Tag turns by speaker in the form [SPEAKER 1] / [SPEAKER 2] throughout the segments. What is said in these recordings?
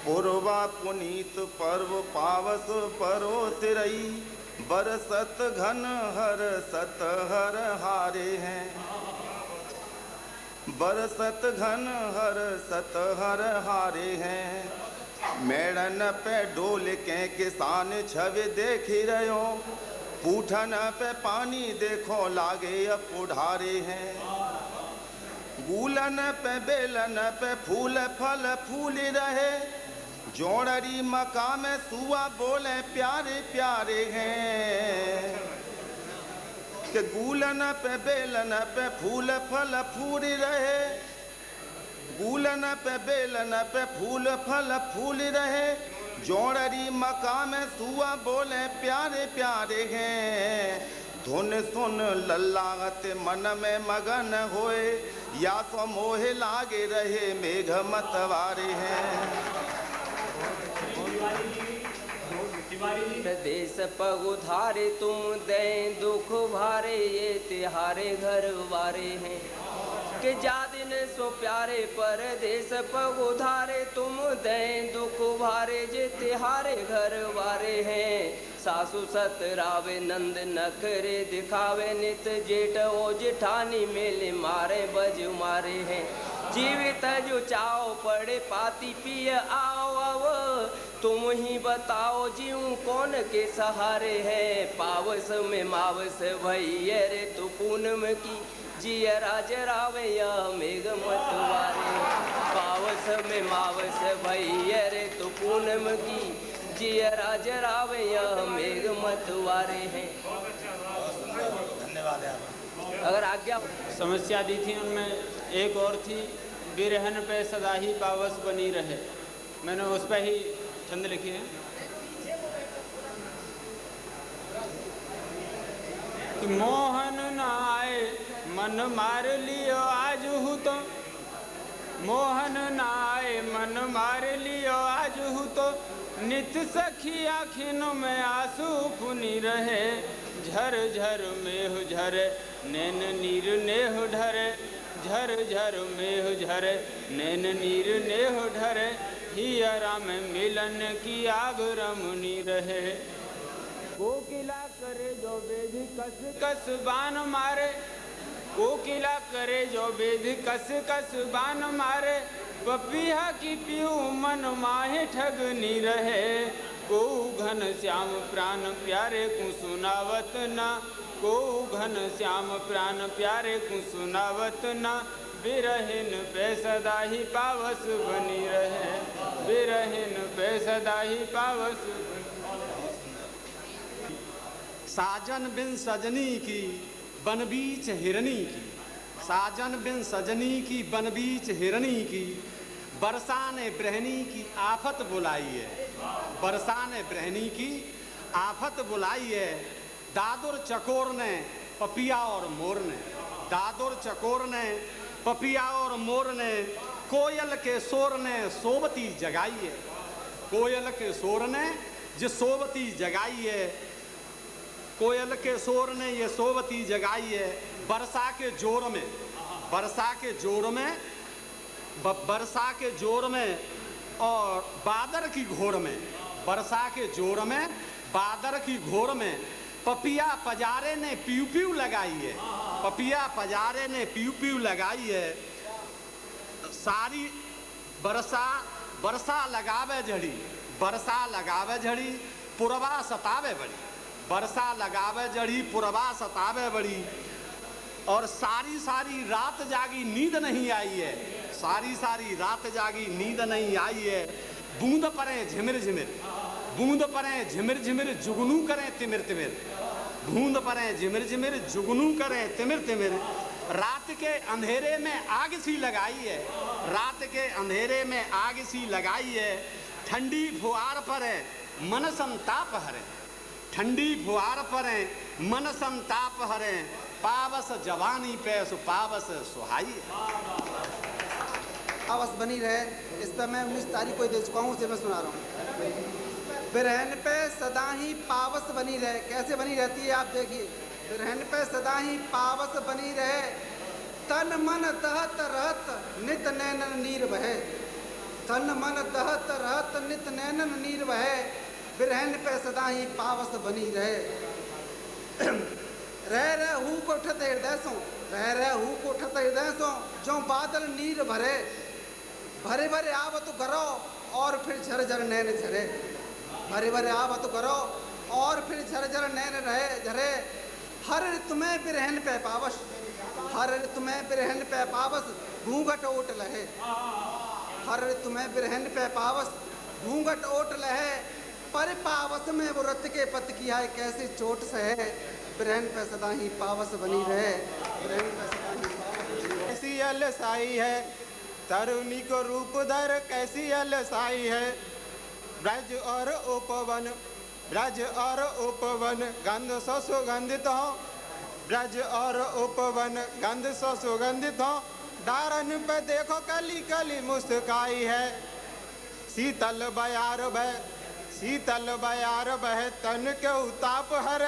[SPEAKER 1] पूर्वा पुनीत पर्व पावस परोसिरई, बरसत घन हर सत हर हारे हैं। बरसत घन हर सत हर हारे हैं। मेड़न पे डोल के किसान छवि देखी रहो, पूठन पे पानी देखो लागे अब पुढ़ारे हैं। गूलन पे बेलन पे फूल फल फूल रहे, जोड़री मका में सुआ बोले प्यारे प्यारे हैं। कि गूलन पे बेलन पे फूल फल फूल रहे, गूलन पे बेलन पे फूल फल फूल रहे, जोड़री मका में सुआ बोले प्यारे प्यारे हैं। धुन सुन लल्लाहत मन में मगन होए, या तो मोह लागे रहे मेघ मतवारे हैं।
[SPEAKER 2] प्रदेश पग उधारे तुम दे दुख भारे, ये तिहारे घर वारे हैं। कि जा दिन सो प्यारे परदेश पग उधारे, तुम दे दुख भारे जे तिहारे घर वारे हैं। सासु सतरावे नंद नखरे दिखावे, नित जेठ ओ जेठानी मेले मारे बज मारे हैं। जीवित जो चाओ पड़े पाती पिय आओ अब, तुम ही बताओ जीऊं कौन के सहारे हैं। पावस में मावस भैया रे तू पूनम की, जिया राज रावे या मेघ मतवारे। पावस में मावस भैया रे तू पूनम की, जिया राज रावे या मेघ मतवारे हैं।
[SPEAKER 1] धन्यवाद।
[SPEAKER 2] अगर आज्ञा
[SPEAKER 3] समस्या दी थी उनमें एक और थी, बिरहन पे सदा ही पावस बनी रहे। मैंने उस पर ही छंद लिखे हैं कि मोहन न आए मन मार लियो आज हूँ तो, मोहन न आए मन मार लियो आज हूँ तो, नित सखी आखिनों में आंसू फुनी रहे। झर झर मेह झरे नैन नीर नेह ढरे, झर झर मेह झरे नैन नीर नेह ढरे, हियरा में मिलन की आग रमनी रहे। कोकिला करे जो बेद कस कस बान मारे, कोकिला करे जो बेद कस कस बान मारे, पपिया की पीऊ मन माहे ठगनी रहे। को घन श्याम प्राण प्यारे को सुनावत ना, को घन श्याम प्राण प्यारे को सुनावत ना, बिरहिन पे सदा ही पावस बनी रहे, बिरहिन पे सदा ही पावस।
[SPEAKER 4] साजन बिन सजनी की बन बीच हिरनी की, साजन बिन सजनी की बन बीच हिरनी की, बरसा ने ब्रहनी की आफत बुलाई है, बरसा ने ब्रहनी की आफत बुलाई है। दादुर चकोर ने पपिया और मोर ने, दादुर चकोर ने पपिया और मोर ने, कोयल के शोर ने सोबती जगाई है, कोयल के शोर ने जो सोबती जगाई है, कोयल के शोर ने ये सोबती जगाई है। बरसा के जोर में, बरसा के जोर में, बरसा के जोर में और बादर की घोर में, बरसा के जोर में बादर की घोर में, पपिया पजारे ने पीऊ पीऊ लगाई है, पपिया पजारे ने पीऊ पीऊ लगाई है। सारी बरसा बरसा लगावे झड़ी, बरसा लगावे झड़ी पुरवा सतावे बड़ी, बरसा लगावे झड़ी पुरवा सतावे बड़ी। और सारी सारी रात जागी नींद नहीं आई है, सारी सारी रात जागी नींद नहीं आई है। बूंद पड़े झिमिर झिमिर, बूंद पड़े झिमिर झिमिर, जुगनू करें तिमिर तिमिर, बूंद पड़े झिमिर झिमिर, जुगनू करें तिमिर तिमिर। रात के अंधेरे में आग सी लगाई है, रात के अंधेरे में आग सी लगाई है। ठंडी फुहार पर है मन संताप हरे, ठंडी फुहार पर है मन संताप हरे। पावस जवानी पे पावस सुहाई
[SPEAKER 5] पावस बनी रहे। इस पर मैं 19 तारीख को दे चुका हूँ, उसे मैं सुना रहा हूँ। बिरहन पे सदा ही पावस बनी रहे। कैसे बनी रहती है आप देखिए। बिरहन पे सदा ही पावस बनी रहे, तन मन दहत रहत नित नैनन नीर बहे। तन मन दहत रहत नित नैनन नीर बहे, बिरहन पे सदा ही पावस बनी रहे। रह हु को ठत हृदय सो, रह हु को ठत हृदय सो, जो बादल नीर भरे, भरे भरे आवत करो और फिर झरझर नैन झरे। भरे भरे आवत करो और फिर झरझर नैन रहे झरे। हर ऋतु में बिरहन पे पावस, हर ऋतु में बिरहन पे पावस, घूंघट ओट लहे। हर ऋतु में बिरहन पे पावस, घूंघट ओट लहे। पर पावस में वो रत के पत किया है, कैसी चोट सहे। बिरहन पे सदा ही पावस बनी रहे, बिरहन पे सदा ही पावस।
[SPEAKER 3] कैसी अलसाई है तरुणी को रूप धर, कैसी अलसाई है। ब्रज और उपवन, ब्रज और उपवन गंध सो सुगंधित हो, ब्रज और उपवन गंध सो सुगंधित हो। दारन पे देखो कली कली मुस्काई है, शीतल बयार बह, शीतल बयार बह तन के उताप हर।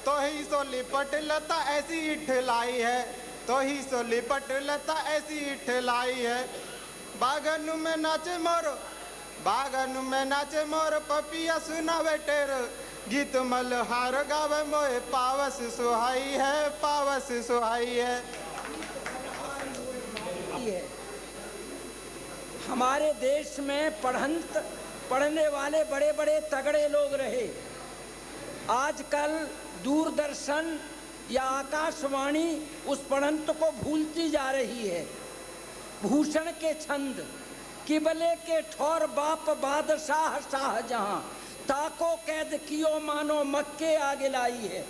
[SPEAKER 3] तो ही सो लिपट लता ऐसी इठलाई है, तो ही सो लिपट लता ऐसी इठलाई है। बागन में नाचे मोर, बागन में नाचे मोर, पपिया सुनावे टेर, गीत मलहार गावे मोए। पावस सुहाई है, पावस सुहाई है।
[SPEAKER 6] हमारे देश में पढ़ने वाले बड़े बड़े तगड़े लोग रहे। आजकल दूरदर्शन या आकाशवाणी उस पढ़ंत को भूलती जा रही है। भूषण के छंद, किबले के ठौर बाप बादशाह शाहजहां, ताको कैद कियो मानो मक्के आगे लाई है।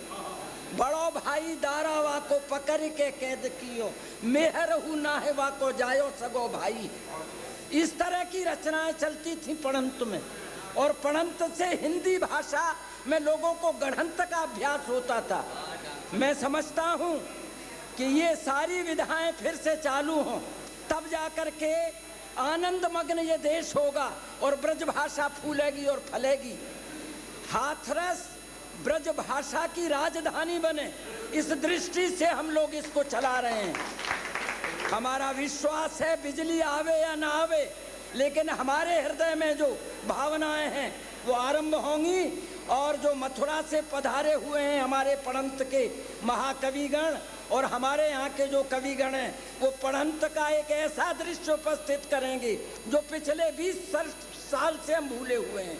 [SPEAKER 6] बड़ो भाई दारावा को पकड़ के कैद कियो, मेहरहू नाहेवा को जायो सगो भाई। इस तरह की रचनाएं चलती थी पढ़ंत में, और पढ़ंत से हिंदी भाषा में लोगों को गढ़ंत का अभ्यास होता था। मैं समझता हूँ कि ये सारी विधाएं फिर से चालू हों, तब जाकर के आनंद मग्न ये देश होगा और ब्रज भाषा फूलेगी और फलेगी। हाथरस ब्रज भाषा की राजधानी बने, इस दृष्टि से हम लोग इसको चला रहे हैं। हमारा विश्वास है बिजली आवे या ना आवे, लेकिन हमारे हृदय में जो भावनाएं हैं वो आरंभ होंगी। और जो मथुरा से पधारे हुए हैं हमारे पढ़ंत के महाकविगण और हमारे यहाँ के जो कविगण हैं, वो पढ़ंत का एक ऐसा दृश्य उपस्थित करेंगे जो पिछले 20 साल से हम भूले हुए हैं।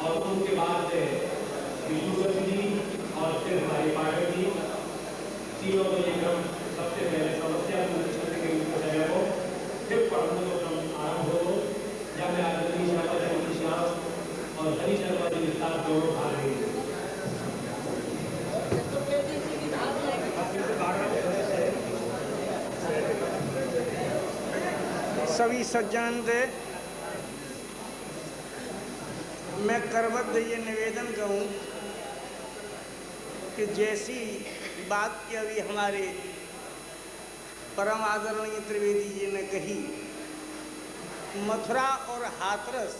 [SPEAKER 7] और उनके बाद और फिर हमारी पार्टी जी, तीनों को ये क्रम सबसे पहले समस्या के ऊपर हो, फिर पढ़ने को क्रम आरंभ हो। जहाँ में आदमी श्याम और हरी शर्मा जी के साथ दोनों भाग रहे
[SPEAKER 8] सभी सज्जन से मैं करबद्ध ये निवेदन करूं कि जैसी बात की अभी हमारे परम आदरणीय त्रिवेदी जी ने कही, मथुरा और हाथरस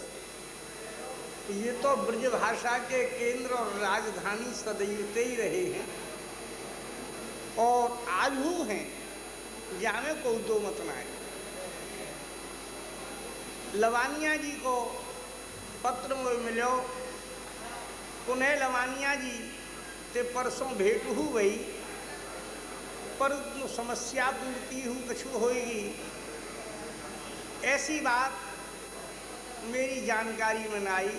[SPEAKER 8] ये तो ब्रज भाषा के केंद्र और राजधानी सदैवते ही रहे हैं और आज भी हैं, जाने को दो मत ना है। लवानिया जी को पत्र में मिलो, उन्हें लवानिया जी ते परसों भेंट हो गई, पर समस्या पूर्ति हूँ कछु होएगी ऐसी बात मेरी जानकारी में आई।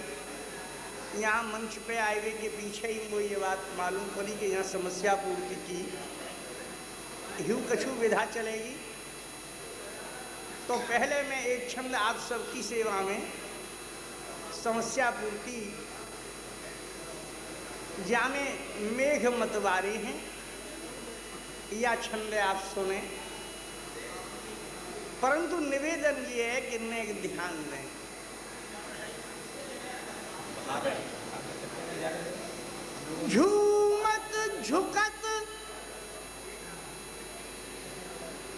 [SPEAKER 8] यहाँ मंच पे आए के पीछे ही मुझे ये बात मालूम पड़ी कि यहाँ समस्या पूर्ति की यूँ कछु विधा चलेगी। तो पहले मैं एक छंद आप सबकी सेवा में समस्या पूर्ति जाने मेघ मतवारे हैं या छंद आप सुने, परंतु निवेदन ये है कि इनमें ध्यान दें। झूमत झुकत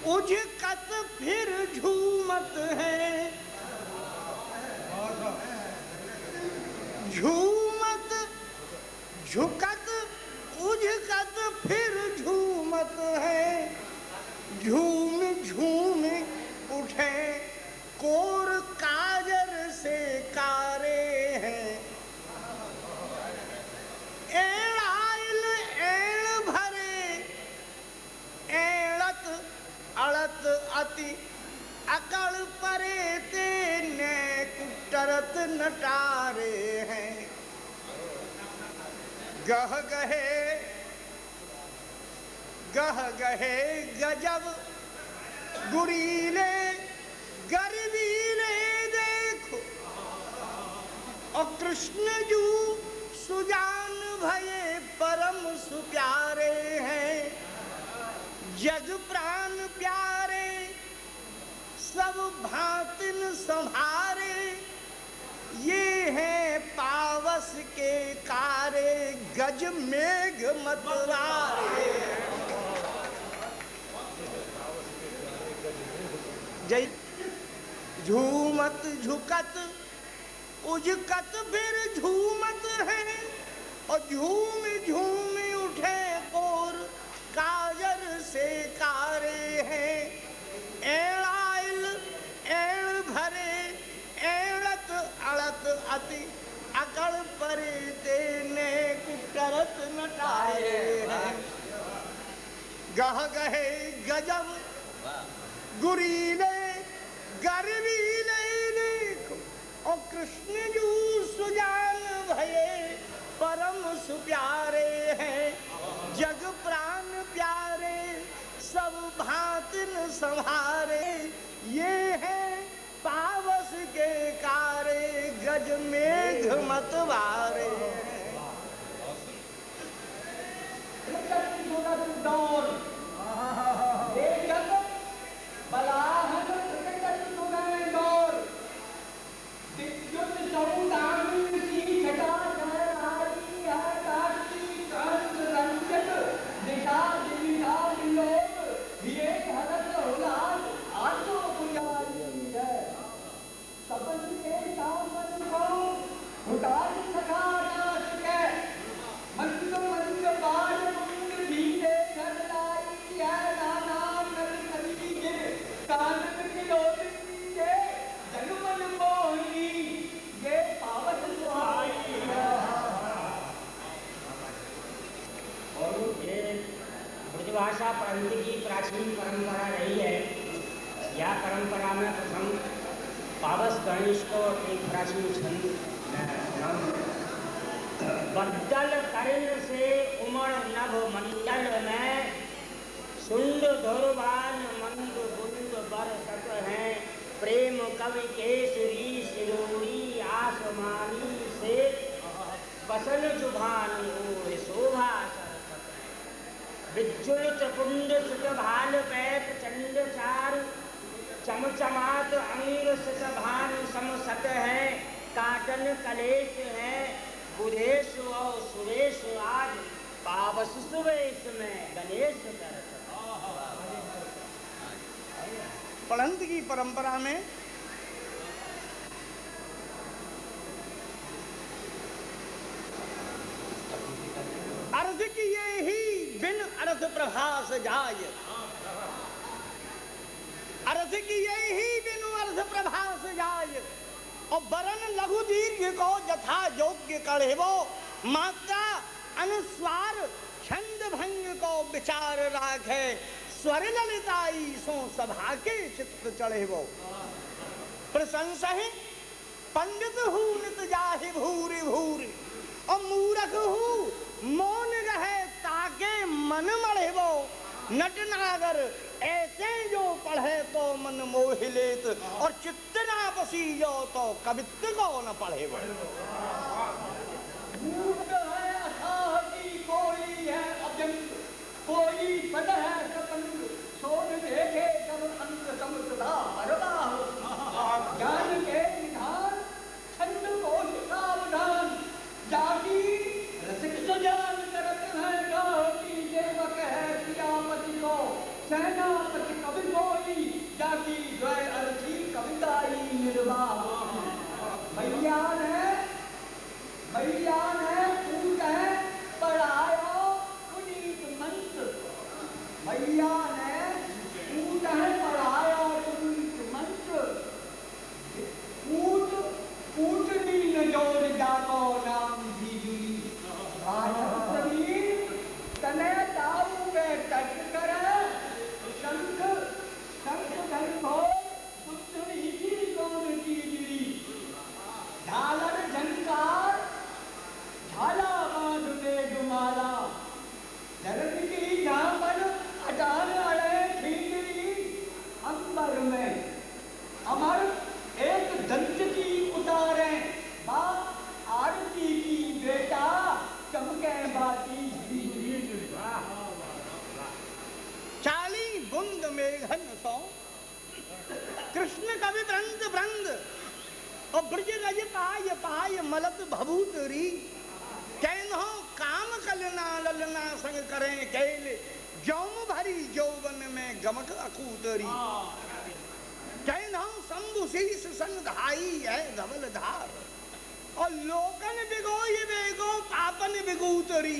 [SPEAKER 8] उझकत फिर झूमत है, झूमत झुकत उझकत फिर झूमत करत हैं, झूम झूम उठे कोर काजर से कारे हैं। एण आइल एण भरे, एणत अड़त अति अकड़ परे ते ने कुटरत नटारे हैं। गह गहे गजब गुरीले गरबीले देखो, और कृष्ण जू सुजान भये परम सुप्यारे हैं। जग प्राण प्यारे सब भांतिन संभारे, ये हैं पावस के कारे गज मेघ मतवारे। जय झूमत झुकत उजकत फिर झूमत है, और झूम झूम उठे कोर काजर से कारे हैं। एण आइल एण भरे, एणत अड़त अति अकड़ परे तेने कुटरत नटारे हैं। गह गहे गजब गुरीले गरबीले देखो, और कृष्ण जू सुजान भये परम सुप्यारे हैं। जग प्राण प्यारे सब भांतिन संभारे, ये है पावस के कारे गज मेघ मतवारे।
[SPEAKER 9] भाषा परंत की प्राचीन परंपरा रही है। यह परंपरा में प्रथम पावस गणेश को एक प्राचीन छंद बद्दल कर्ण से उमड़ नभ मंडल में सुंद धुरवान मंद बुंद बरसत हैं। प्रेम कवि केसरी सिरोरी आसमानी से बसन जुभान ओर शोभा विज्जुलित कुंड सुत भाल पैत चंड चार चमचमात अंग सुत भान समसत है। काटन कलेश है बुधेश और सुरेश आज पावस सुवेश में गणेश कर।
[SPEAKER 8] पढ़ंत की परंपरा में अर्थ किए ही बिन अर्थ प्रभास जाय, अर्थ किए ही बिन अर्थ प्रभास जाय। और वरन लघु दीर्घ को यथा योग्य कढ़ेवो, मात्रा अनुस्वार छंद भंग को विचार राखे। स्वर ललिताई सो सभा के चित्त चढ़ेवो, प्रशंसा पंडित हूँ नित जाहि भूरि भूरि। और मूर्ख हूँ मौन रहे ताके मन मढ़ेवो। नटनागर ऐसे जो पढ़े तो मन मोहि लेत, और चित्त ना बसीजो तो कवित्व को न पढ़ेवो।
[SPEAKER 6] कोई है अजंत, कोई पद है स्वतंत्र। सोन देखे तब अंत समुद्रा परवाह। ज्ञान के निधान छंद को सावधान। जाति रसिक सुजान करत है गाती। सेवक है सियापति को सेनापति कवि कोई। जाति द्वय अर्थी कविताई निर्वाह। भैया ने
[SPEAKER 9] तने दाऊ पे टच कर शंख शंख धर्मो पुत्री की कौन की गिरी झालर झंकार झाला बांध पे डुमाला धरती की झांपन अटार अड़े ठीकरी अंबर में अमर एक दंत की उतारे बाप आरती की बेटा चमके बाती
[SPEAKER 8] चाली बुंद मेघन सो कृष्ण कवि वृंद वृंद और ब्रज गज पाय पाय मलत भभूतरी कैन हो काम कलना ललना संग करें कैल जौम भरी जौवन में गमक अकूतरी कैन हो शंभु शीस संग धाई है धवल धार और लोकन बिगो ये बेगो पापन बिगूतरी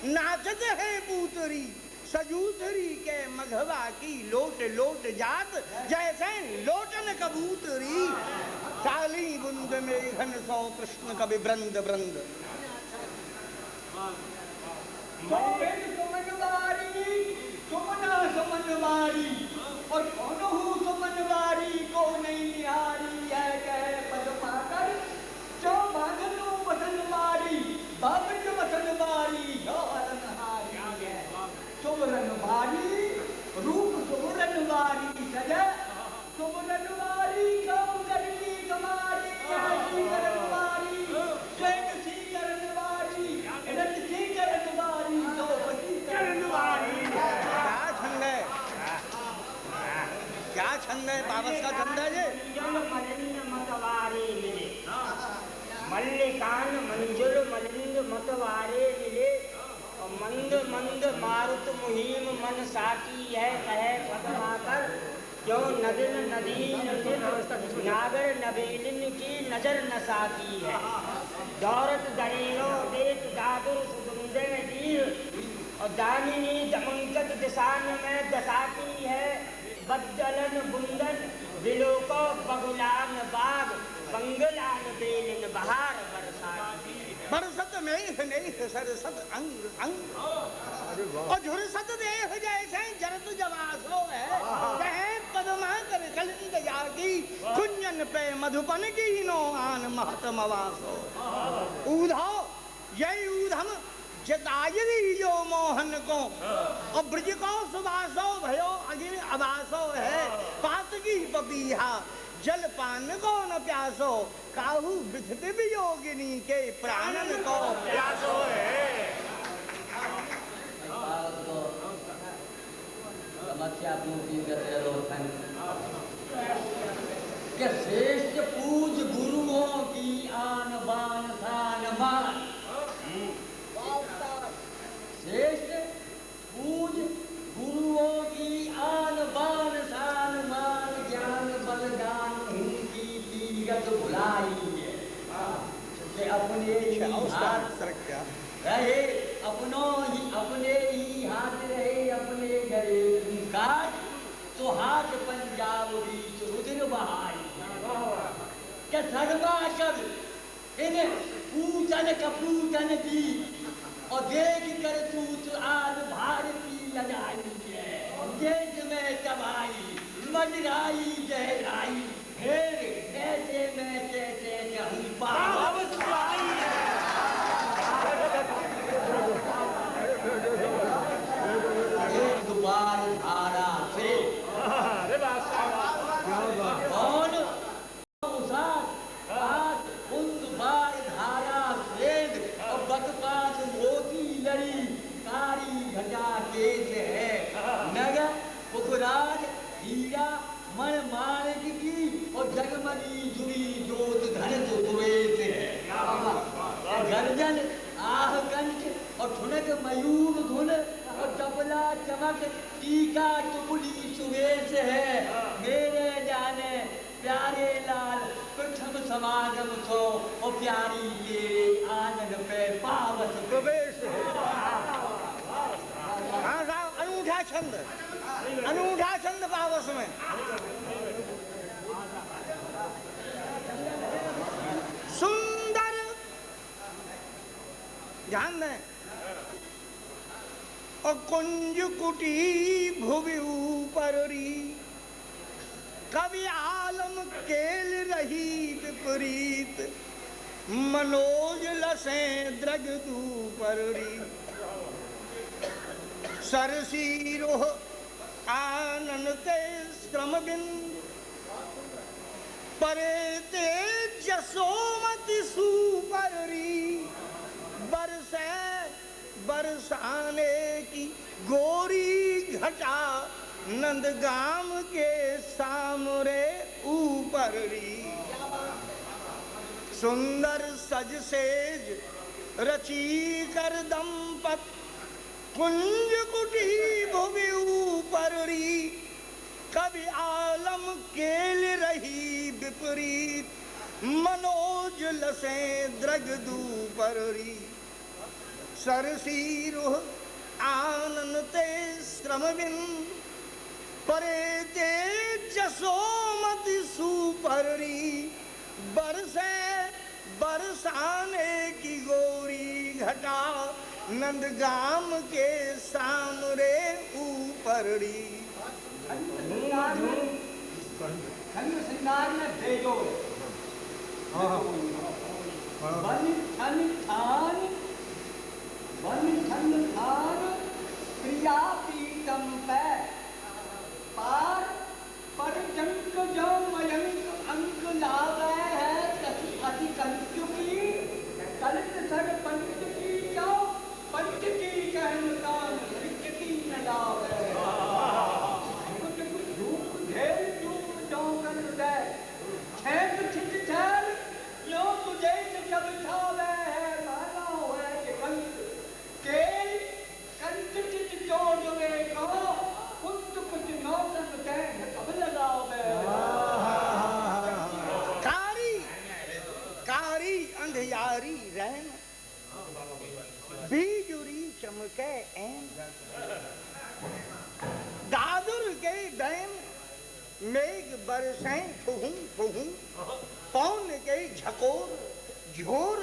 [SPEAKER 8] नाचत है पूतरी सजूतरी के मघवा की लोट लोट जात जैसे लोटन कबूतरी चाली बुंद में घन सौ कृष्ण कवि वृंद वृंद
[SPEAKER 9] सुमनवारी और कौन हूँ सुमनवारी को नहीं निहारी है कहे पद पाकर जो बांधनु वसनवारी बाबज वसनवारी जो अलनहारी है सुमरनवारी रूप सुमरनवारी सजा सुमरनवारी कौन करनी कमारी ऐसी करनवारी स्वयं सी करनवारी रत सी करनवारी दो पति करनवारी
[SPEAKER 8] क्या छंद है पावस का छंद है ये
[SPEAKER 9] मल्लिकान मंजुल मलिंग मतवारे मिले और मंद मंद मारुत मुहिम मन साकी है कहे पदमाकर जो नदिन नदीन नागर नबेलिन की नजर नसाकी है दौरत दरीनो देख दादुर सुंदर दीर और दामिनी दमंकत दिशान में दसाती है बदलन बुंदन विलोको बगुलान बाग बंगलान बेलिन बहार बरसाती
[SPEAKER 8] बरसत मेघ नेह सरसत अंग अंग और झुरसत देह जैसे जरत जवासो है कहे पदमा कर कलिंद जागी कुंजन पे मधुपन की नो आन महतम वासो ऊधो यही ऊधम जतायरी जो मोहन को और ब्रज को सुबासो भयो अगिन अबासो है पात की पपीहा जल पान को न प्यासो काहू बिथत वियोगिनी के प्राणन को प्यासो है
[SPEAKER 6] समस्या पूजी गतरोधन के श्रेष्ठ पूज गुरुओं की आन बान शान मान श्रेष्ठ पूज गुरुओं की आन बान शान मान ज्ञान बलदान उनकी तीरथ भुलाई है अपने ही हाथ रहे अपने ही हाथ रहे अपने गरे काट तो हाथ पंजाब बीच रुधिर बहाई क्या सर्वाशर इन पूजन कपूजन की और देख कर तूत आज भारती लगाई है देश में तबाही मजराई जहराई फिर ऐसे में कैसे नहीं पावस पाई एक बार धारा से कौन धारा श्वेत और बकपात मोती लड़ी कारी घटा केस है नगर पुखराज हीरा मन माणिक की और जगमगी जुड़ी जोत घन सुरेश है गर्जन आह कंठ और ठुनक मयूर धुन और तबला चमक टीका टुकड़ी सुरेश है मेरे जाने प्यारे लाल प्रथम समागम को और प्यारी तेरे आनंद पे पावस प्रवेश है।
[SPEAKER 8] अनूठा छंद पावस में सुंदर ध्यान दें। और कुंज कुटी भुवि ऊपरी, कवि आलम केल रही विपरीत, मनोज लसें द्रग दूपरी। सरसी रोह आनन ते श्रम बिंद, परे ते जसोमति सुपरी। बरसे बरसाने की गोरी घटा, नंदगाम के सामरे ऊपरी। सुंदर सज सेज रची कर दंपत, कुंज कुटी भुवि ऊपरी। कवि आलम केल रही विपरीत, मनोज लसें द्रग दूपरी। सरसी रुह आनन ते श्रम बिंद, परे ते जसोमति सुपरी। बरसे बरसाने की गोरी घटा, नंदगाम के सामरे ऊपरी।
[SPEAKER 6] श्रृंगार में भेजो बन ठन ठान प्रिया पीतम पे पार पर जंक जो मयंक अंक लावे है, अति कंचुकी कलित सर पंच की जो पंच की कहनतान रिच की न लावे। तुझे जब छावे है माना है कि केल कंच चित जोड़ने को कुछ नौतन के कब लगावे।
[SPEAKER 8] कारी कारी अंधियारी रैन, बीजुरी चमके ऐन। दादुर के बैन मेघ बरसें फुहूं फुहूं, पौन के झकोर झोर,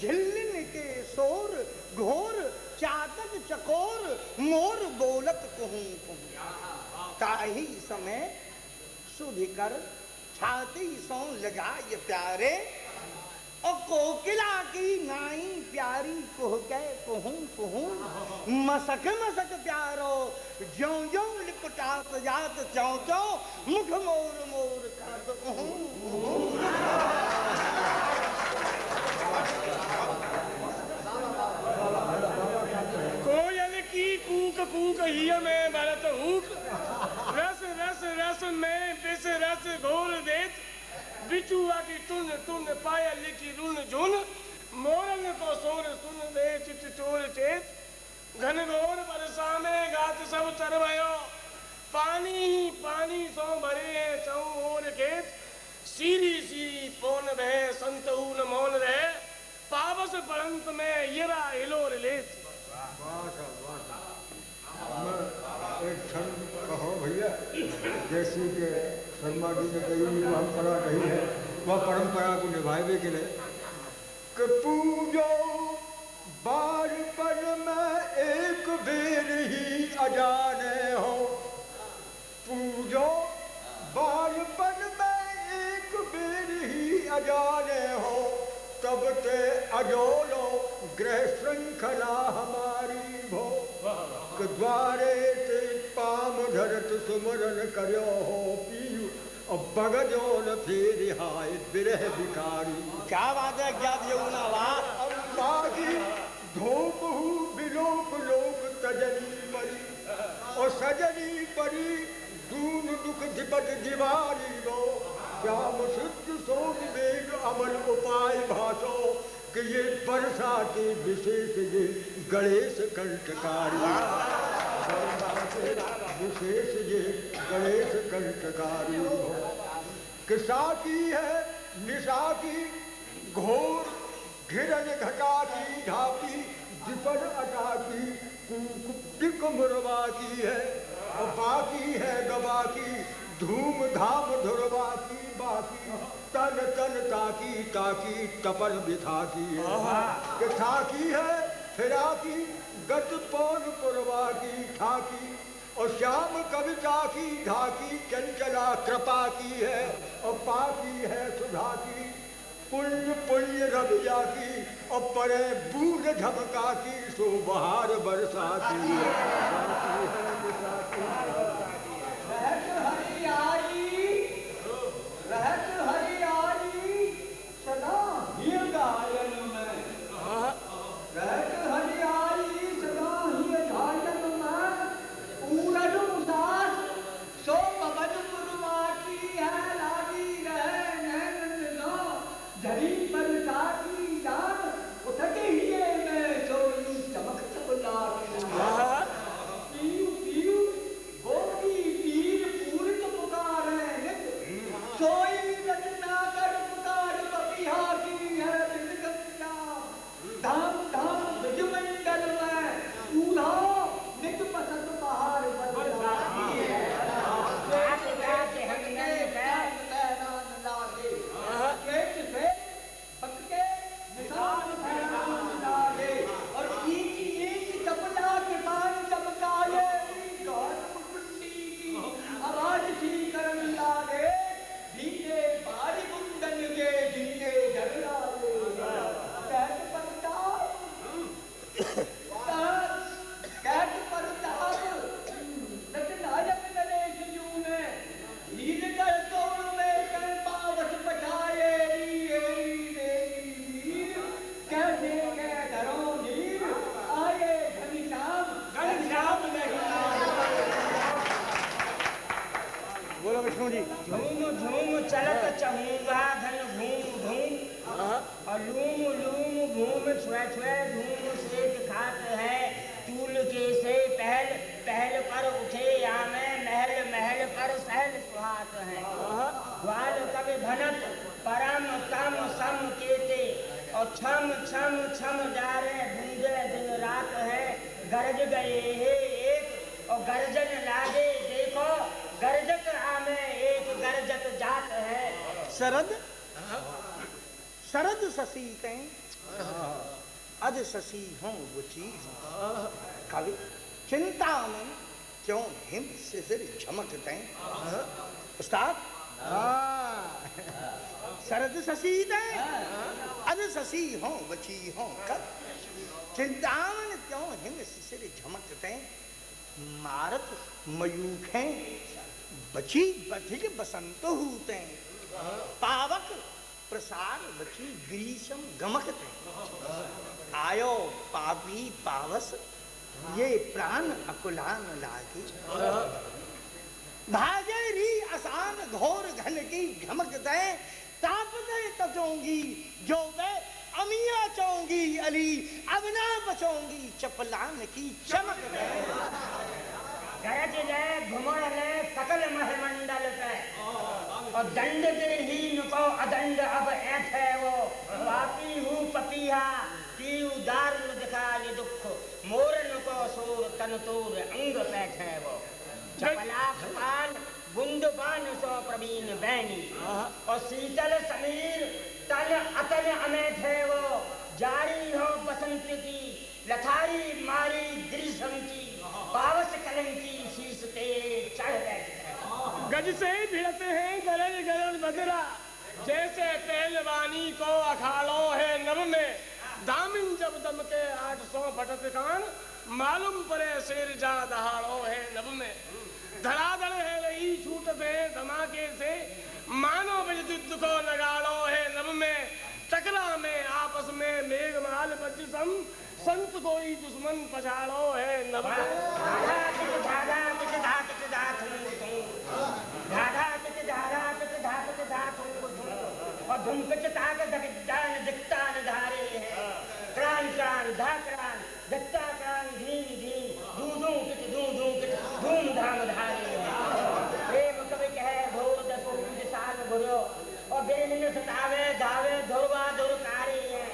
[SPEAKER 8] झिल्लिन के शोर घोर, चातक चकोर मोर बोलत कुहूं कुहूं। ताही समय सुधिकर छाती सो लगाए प्यारे, और कोकिला की नाई प्यारी कुहके कुहूं कुहूं। मसक मसक प्यारो ज्यों ज्यों लिपटात जात, चौं चौं मुख मोर मोर करत कुहूं कुहूं।
[SPEAKER 7] कोयल की कूक कूक हिय में भरत हूक, रस रस रस में बिस रस घोर देत। बिचुआ की टुन टुन पाया लिखी रुन झुन, मोरन को सोर सुन दे चित चोर चेत। घन घोर बरसा में गात सब चरवयो, पानी ही पानी सो भरे हैं चौं ओर खेत। सीरी सीरी पौन बह संतऊन मौन रहे, पावस बरंत में येरा हिलोर लेत।
[SPEAKER 10] एक क्षण कहो भैया, जैसी के शर्मा जी ने कही परंपरा कही है, वह परंपरा को निभावे के लिए कि पूजो बारपन में एक बेर ही अजाने हो। पूजो बारपन में एक बेर ही अजाने हो, तब ते अजोलो गृह श्रृंखला हमारी भो। द्वारे ते पाम धरत सुमरन करो हो पीयू, और बगजो न फेर हाय बिरह भिखारी।
[SPEAKER 8] क्या बात है, क्या यमुना वाह।
[SPEAKER 10] बागी धूप हूँ बिलोक लोक तजनी परी, और सजनी परी दून दुख दिपट दिवारी गो। श्याम शुद्ध सोन वेग अमल उपाय भाषो, कि ये वर्षा के विशेष ये गणेश कंठकारी। विशेष ये गणेश कंठकारी हो। कि साकी है निशा की घोर, घिरन घटा की ढाकी, दिपन अटा की कुमरवा की है, और बाकी है गवा की धूम धाम धुरवा की। बाकी तन तन ताकी ताकी तपन बिथा की है, कि थाकी है फिराकी गत पौन पुरवा की ठाकी और श्याम कविता की ढाकी चंचला कृपा की है और पाकी है सुधा की पुण्य पुण्य रविया की और परे बूंद झपका की सो बहार बरसाती है
[SPEAKER 11] रहत हरियाली सदा ही गायन में रहत हरियाली सदा ही गायन में पूरन उदास सो पवन पुरवा की है लागी रहे नैन झरी बरसा की जान उठके हिये में सोई चमक चमला पीयू पीयू गोपी पीर पूरित पुकारे सोई रचना कर पुकार पपिया की है विगतिया धाम धाम विजमंडल में ऊधा निक पसंद बहार बरसाती है और कीची चपला के पान चमकाए की आवाज थी करन लागे धीरे बारी कुंदन के धीरे झगड़ा कैट परताप नटनायक नरेश जू ने हीर कर तोड़ में कर पावस पटाए कैसे के घरों नीर आए घनश्याम नहीं
[SPEAKER 5] बोलो विष्णु जी।
[SPEAKER 9] झूम झूम चलत चहूंगा धन घूम घूम और लूम लूम घूम छुए छुए धूम से दिखात है तूल के से पहल पहल पर उठे या में महल महल पर सहल सुहात है ग्वाल कवि भनत परम तम सम केते और छम छम छम जारे बूंदे दिन रात है गरज गए है एक और गर्जन लागे देखो गर्जत आमे एक गर्जत जात है
[SPEAKER 11] शरद शरद शशि तैं अज शशि हूँ वो चीज कवि चिंता में क्यों हिम से फिर झमकते उस्ताद शरद शशि तैं अज शशि हूँ बची हूँ कब चिंतामन क्यों हिम से फिर झमकते मारत मयूखें बची बधिक बसंत हूते पावक प्रसार बची ग्रीष्म गमकते आयो पापी पावस ये प्राण अकुलान लागी भागे री आसान घोर घन की घमक दे ताप दे तजोंगी जो वे अमिया चौंगी अली अब ना बचोंगी चपलान की चमक दे
[SPEAKER 9] गरज ले घुमड़ ले सकल महमंडल पे और दंड दे हीन को अदंड अब ऐठ है वो पापी हूँ पपिया पी उदार दिखा ये दुख मोरन को सूर तन तूर अंग पैठ है वो चपलाख पान बुंदबान सो प्रवीण बैनी और शीतल समीर तन अतन अमेठ है वो जारी हो बसंत की लथारी मारी ग्रीष्म की पावस कलंकी शीश तेरे चढ़ बैठे
[SPEAKER 7] गज से भिड़ते हैं गरज गरज बदरा जैसे पहलवानी को अखाड़ो है नभ में दामिन जब दम के 800 फटत कान मालूम परे शेर जा दहाड़ो है नभ में धड़ाधड़ है रही छूटते धमाके से मानो विद्युत को नगाड़ो है नभ में टकरा में आपस में मेघमाल बज्जम संत कोई दुश्मन पछाड़ो है नभ
[SPEAKER 9] और धुमकच ताक दगदान दिक्तान धारे हैं क्रान क्रान धाक्रान दत्ता क्रान धीन धीन धूधू किच धूधू किच धूम धाम धारे हैं प्रेम कवि कहे भोर दसो साल गुरो और बेमिन सतावे धावे धुरवा धुरकारी है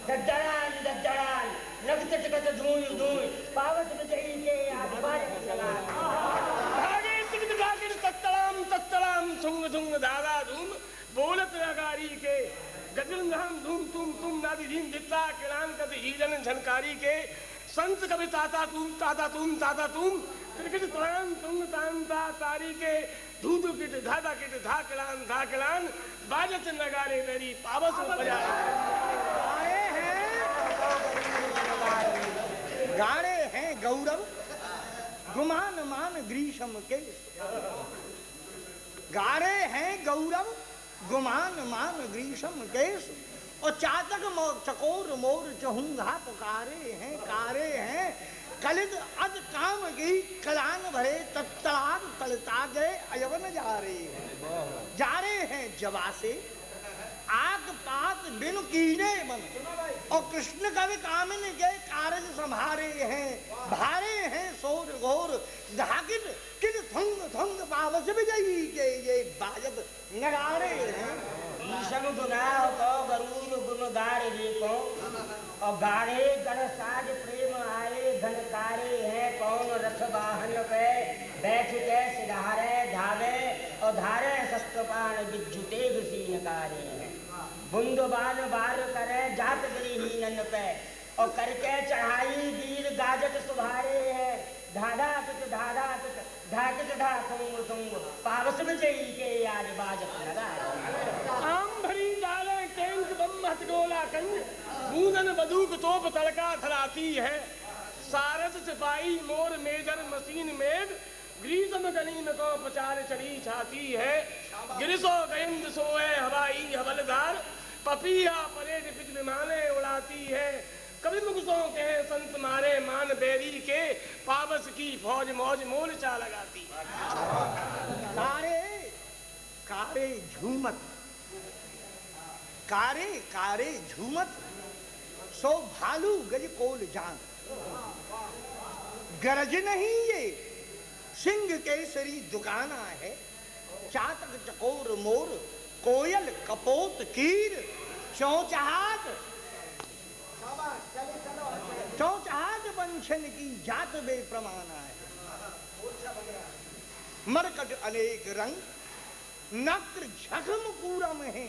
[SPEAKER 9] दज्जड़ान दज्जड़ान लगत टिकट धूल धूल पावत विजयी के आधार लगा
[SPEAKER 7] भागे टिकट भागे तत्तलाम तत्तलाम सुंग सुंग धारा धूम बोलत नगारी के जटिल नाम धूम तुम नादि धीम दित्ता किरान कद हीरन झनकारी के संत कवि ताता तुम क्रिकेट तरान तुम तांता तारी के धूध किट धादा किट धाकलान बाजत नगारे मेरी पावस बजाए
[SPEAKER 11] गाड़े हैं गौरव गुमान मान ग्रीष्म के गाड़े हैं गौरव गुमान मान ग्रीष्म केश और चातक चकोर मोर चहुंगा पुकारे हैं कारे हैं कलित अद काम की कलान भरे तत्तलाद तलता गए अयवन जा रहे हैं जवा से आग पात बिन कीने मन और कृष्ण कवि कामिन के कारज संभारे हैं भारे हैं सोर घोर धाकित किन थुंग थुंग पावस विजयी के ये बाजत नगारे हैं
[SPEAKER 9] ईशम गुनाह को गरूर गुणगार को और गाड़े गण साज प्रेम आए घनकारे हैं कौन रथ वाहन पे बैठ के सिधारे धावे और धारे शस्त्रपाण विद्युते घसीनकारे हैं बुंद बाल बार करे जात गृहीनन पे और करके चढ़ाई वीर गाजत सुधारे हैं धाधा पिट ढाकित ढा तुंग पावस में जई के आज बाजत लगा
[SPEAKER 7] आम भरी डाले टैंक बम हथगोला कंज बूंदन बंदूक तोप तड़का धराती है सारस सिपाही मोर मेजर मशीन मेघ ग्रीष्म गनी में को पचार चढ़ी छाती है गिरसो गयंद सोए हवाई हवलदार पपिया परेड पिच विमाने उड़ाती है कभी मुगसों के संत मारे मान बेरी के पावस की फौज मौज मोर्चा लगाती
[SPEAKER 11] कारे कारे झूमत कारे कारे झूमत सो भालू गज कोल जान गरज नहीं ये सिंह केसरी दुकाना है चातक चकोर मोर कोयल कपोत कीर चौचहाट वंशन की जात बे प्रमाण है मरकट अनेक रंग नक्र झखम पूरम है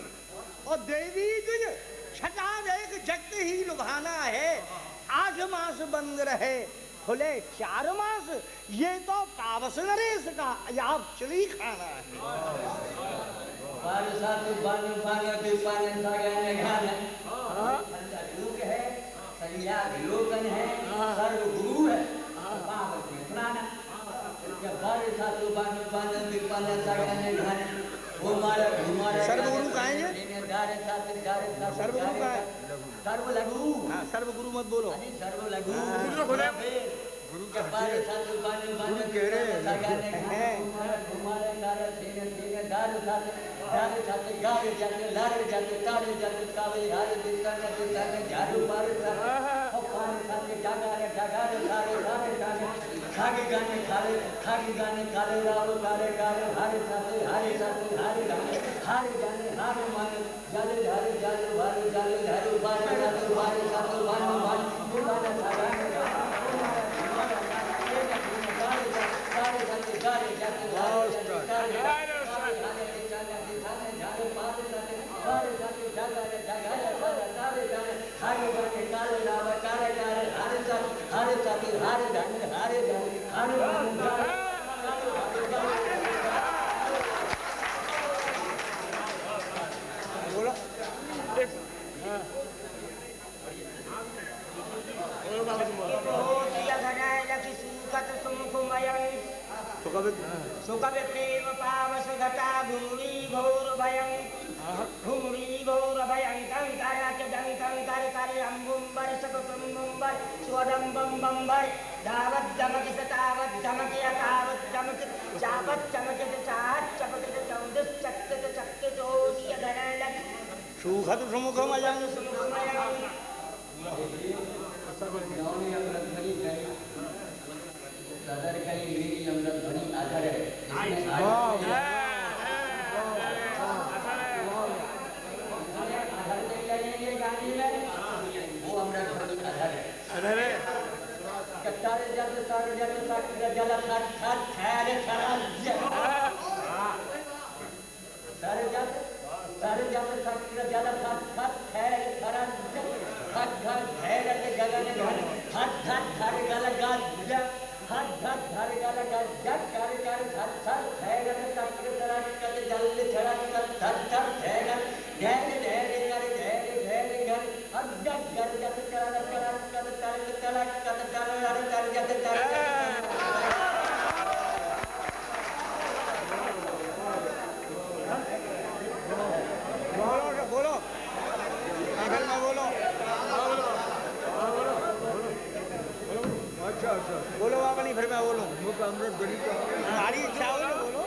[SPEAKER 11] और देवी तुझ छटा देख जगत ही लुभाना है 8 मास बंद रहे खुले 4 मास ये तो पावस नरेश का अजाब चली खाना है लोकन है सर्व गुरु है सर्वगुरु का है सर्वगुरु का है सर्वलघु हाँ सर्वगुरु मत बोलो सर्वलघु गुरु के गुरु कह रहे हैं खागे गाने काले राव काले काले हारे साथे हारे गाने हारे माने जाले जाले जाले वाले जाले जाले वाले जाले वाले साथे वाले वाले सुखवे प्रेम पावस घटा भूमि घोर भयं कंकर करे अंबुंबर सककुंबर स्वरं बम बंबर धावत धमक सतावत धमक यथावत धमक चावत चमकित चाहत चपकित चौदस चक्कित चक्कित होती धरण सुखद सुमुखमयं सदर करी मेरी अमृत भरी आधार है वो अमृत भरी आधार है सारे जल जल सारे जल
[SPEAKER 12] सर जब सत्र जल खत खत खैर खरन खत खत खैर गगन घन खत खत खर गल गज खत खत खर गल गज कर कर खत खत खैर सत्र तरन कद जल छड़न कद खत खत खैर धैर्य धैर्य कर धैर्य धैर्य घर अज्ञान कर जत चरण चरण कद तरक तलक कद तर कर जत तर
[SPEAKER 11] बोलो आखिर में बोलो
[SPEAKER 10] अच्छा अच्छा
[SPEAKER 11] बोलो अपनी फिर मैं बोलूं
[SPEAKER 10] मुख अमृत गली का
[SPEAKER 11] हमारी इच्छा हो तो बोलो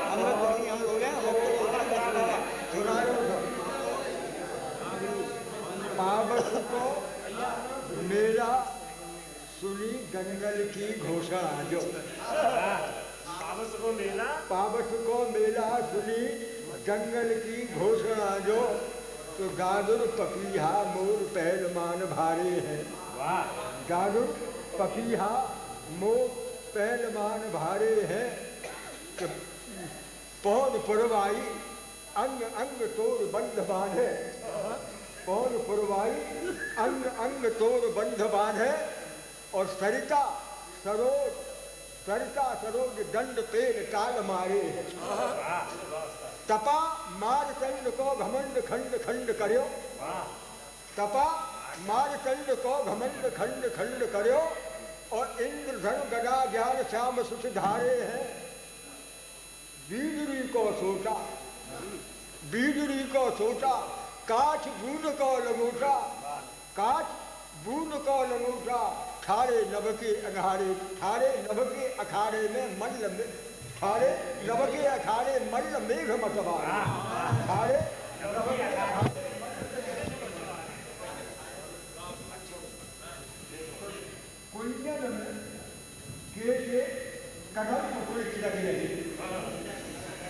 [SPEAKER 11] अमृत गली हम बोले
[SPEAKER 10] पावस को मेला सुनी गंगल की घोषणा जो पावस को मेला सुनी जंगल की घोषणा जो तो गादुर पपीहा मोर पहलमान भारे हैं गादुर पपीहा मोर पहलमान भारे हैं तो पौन पुरवाई अंग अंग तोड़ बंध बांधे पौन पुरवाई अंग अंग तोड़ बंध बांधे और सरिता सरोज दंड पेड़ काल मारे तपा मारचंड को घमंड खंड खंड करो तपा मारचंड को घमंड खंड खंड करो और इंद्र धन गदा ज्ञान श्याम सुख धारे हैं बीजरी को सोचा काछ बूंद को लगूटा काछ बूंद को लगूटा ठारे नभ के अखाड़े ठारे नभ के अखाड़े में मल्ल में ठारे नभ के अखाड़े मल्ल मेघ मतवा ठारे कुंजन में केचे कदम टुकड़े खिलक रहे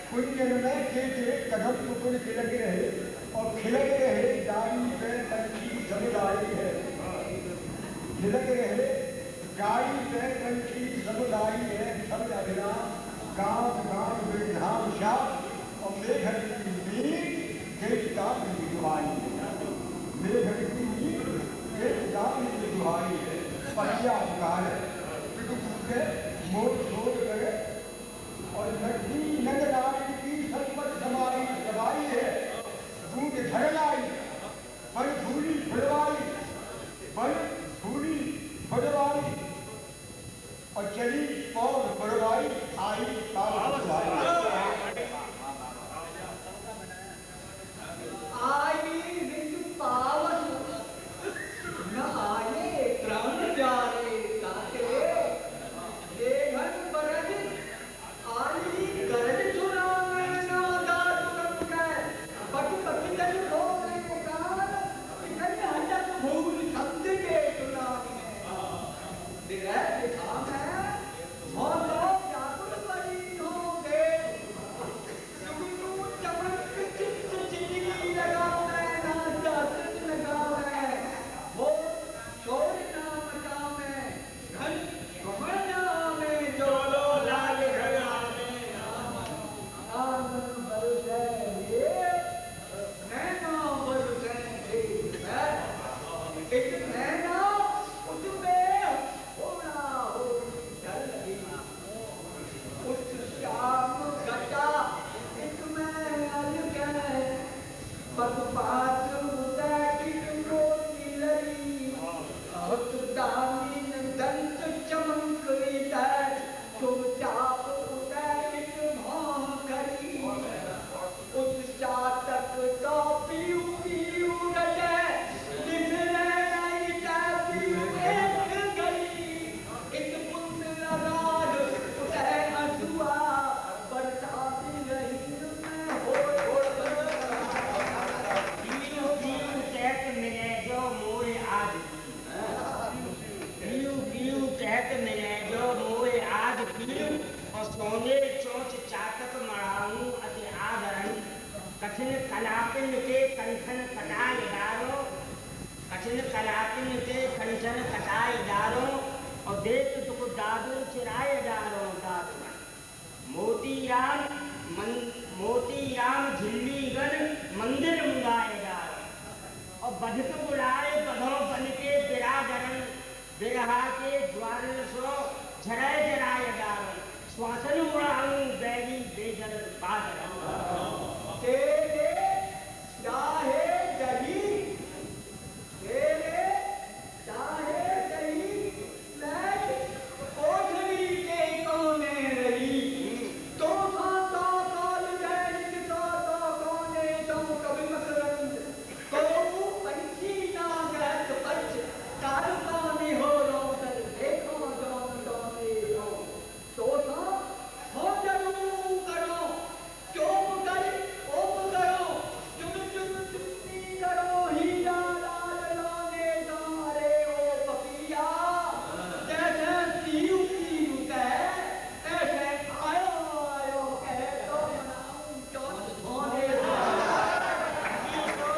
[SPEAKER 10] कुंजन में केचे कदम टुकड़े खिलक रहे और खिलक रहे डाली पे पंछी समुदाय है खिलक रहे गाड़ी पे पंछी समुदाय है सब अभिराम गांव गांव विधाम श्याम और मेघर की मीट देवता की दुहाई मेघर की मीट देवता की दुहाई है पतिया पुकार है मोर छोड़ करे और नदी नगराई की संपत समाई दबाई है बूंद झरलाई पर धूली फुलवाई पर धूली फुलवाई और चली पौध फुलवाई आई
[SPEAKER 13] आई पावन न आए प्राण प्यारे काटे देहन बरद आई गरज चुरावे ना गात कर बट पतितन होने कार इधर हटक भूल शब्द के चुनावी दिरा दिखा है मौलो जागुर बड़ी होगे सुगुरु चमक चित्त जिंदगी लगावे ना जात लगावे वो शोर नाम गावे घन कमला में जोलो लाल घराने आंगन बरसे ये नैना बरसे एक नैना उसमें होना हो चल उस श्याम घटा इसमें अलग है पदपात उदय की रोटी लड़ी बहुत दामिन दंत चमक इधर तो चाप उदय भाव करी उस चातक तो पीऊ पीऊ रजे
[SPEAKER 9] सोने चोच चातक मढ़ाऊं अति आदरण कठिन कलापिन के कंठन कटाई डारो कठिन कलापिन के कंठन कटाई डारो और देख तुक दादू चिराए डारो दात मोती मोतीराम झिल्लीगढ़ मंदिर मुंगाएगा और बधक बुलाए बधों बन के बिरादरन बिरहा के द्वार सो झराए जराएगा श्वासन उड़ाऊं बैरी बेजर बादर
[SPEAKER 13] तेरे चाहे दही तेरे चाहे दही लैट कोठरी के कोने रही तो काल दैनिक तो कोने तो कभी मकरंद को पंछी ना गत पंच कार पानी हो रोदर देखो जौन दोने हो तो हो जरूर करो चोप कर ओप करो चुम चुम चुम्मी करो हीरा लाल लाने दारे ओ पपिया जैसे तीरू तीरू कह ऐसे आयो आयो कह तो मनाऊं चौथ धोने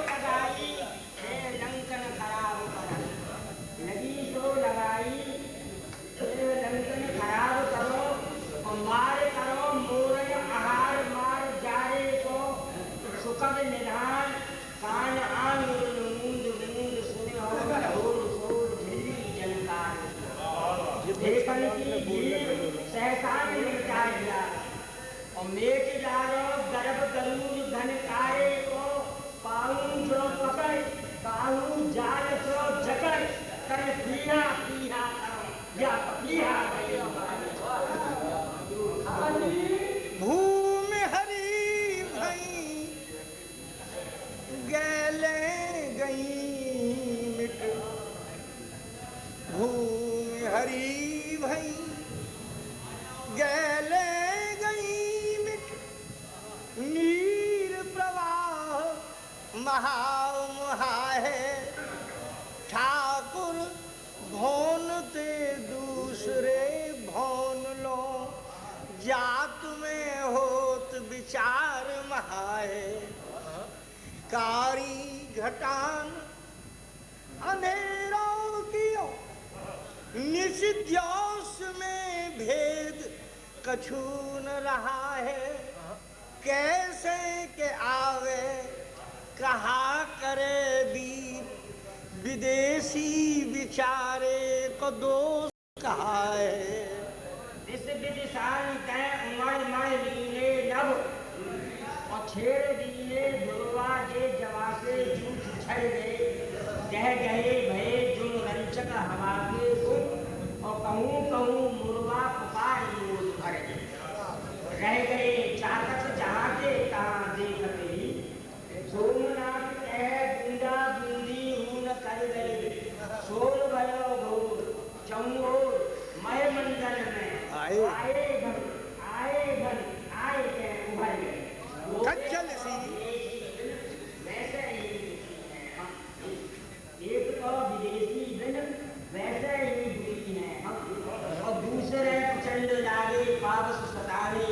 [SPEAKER 9] लगाई लंकन खराब कर लगी तो लगाई लंकन खराब करो और मार करो मोरन आहार मार जाए को सुखद निधान कान आन मूंद मूंद सुने हो ढोल सोल झिल्ली जनकार देखन की भीड़ सहसान मिटा दिया और मेट डालो गर्भ गरूर धन कारे को पाऊं जो पकड़ काहू जाल सो जकड़ कर पीहा पीहा करो या पीहा
[SPEAKER 11] भूमि हरी भई गैले गई मिट भूमि हरी भई गैले गई मिट नीर प्रवाह महा है ठाकुर भौन ते दूसरे भौन लो जात में होत विचार महाए कारी घटान अंधेरों कियो निषिद्योस में भेद कछु न रहा है कैसे के आवे कहा करे वीर विदेशी विचारे को दोष कहा है
[SPEAKER 9] इस विदिशान कै उमड़ मड़ लीने नभ और छेड़ दीने दुर्वा जे जवा से झूठ छड़ गए कह गए भय जुम रंचक हवा के गुम और कहूँ कहूँ मुर्गा पुकारी मोल भर रह गए चाकच जहाँ के तहाँ देखते ही सोमनाथ कह बूंदा बूंदी हूं न कर गए सोल भयो घोर चमो मय मंडल में आए घन आए के उभर गए
[SPEAKER 11] कच्चल सी
[SPEAKER 9] वैसे ही एक तो विदेशी बिन वैसे ही बुरी है और दूसरे प्रचंड लागे पावस सतावे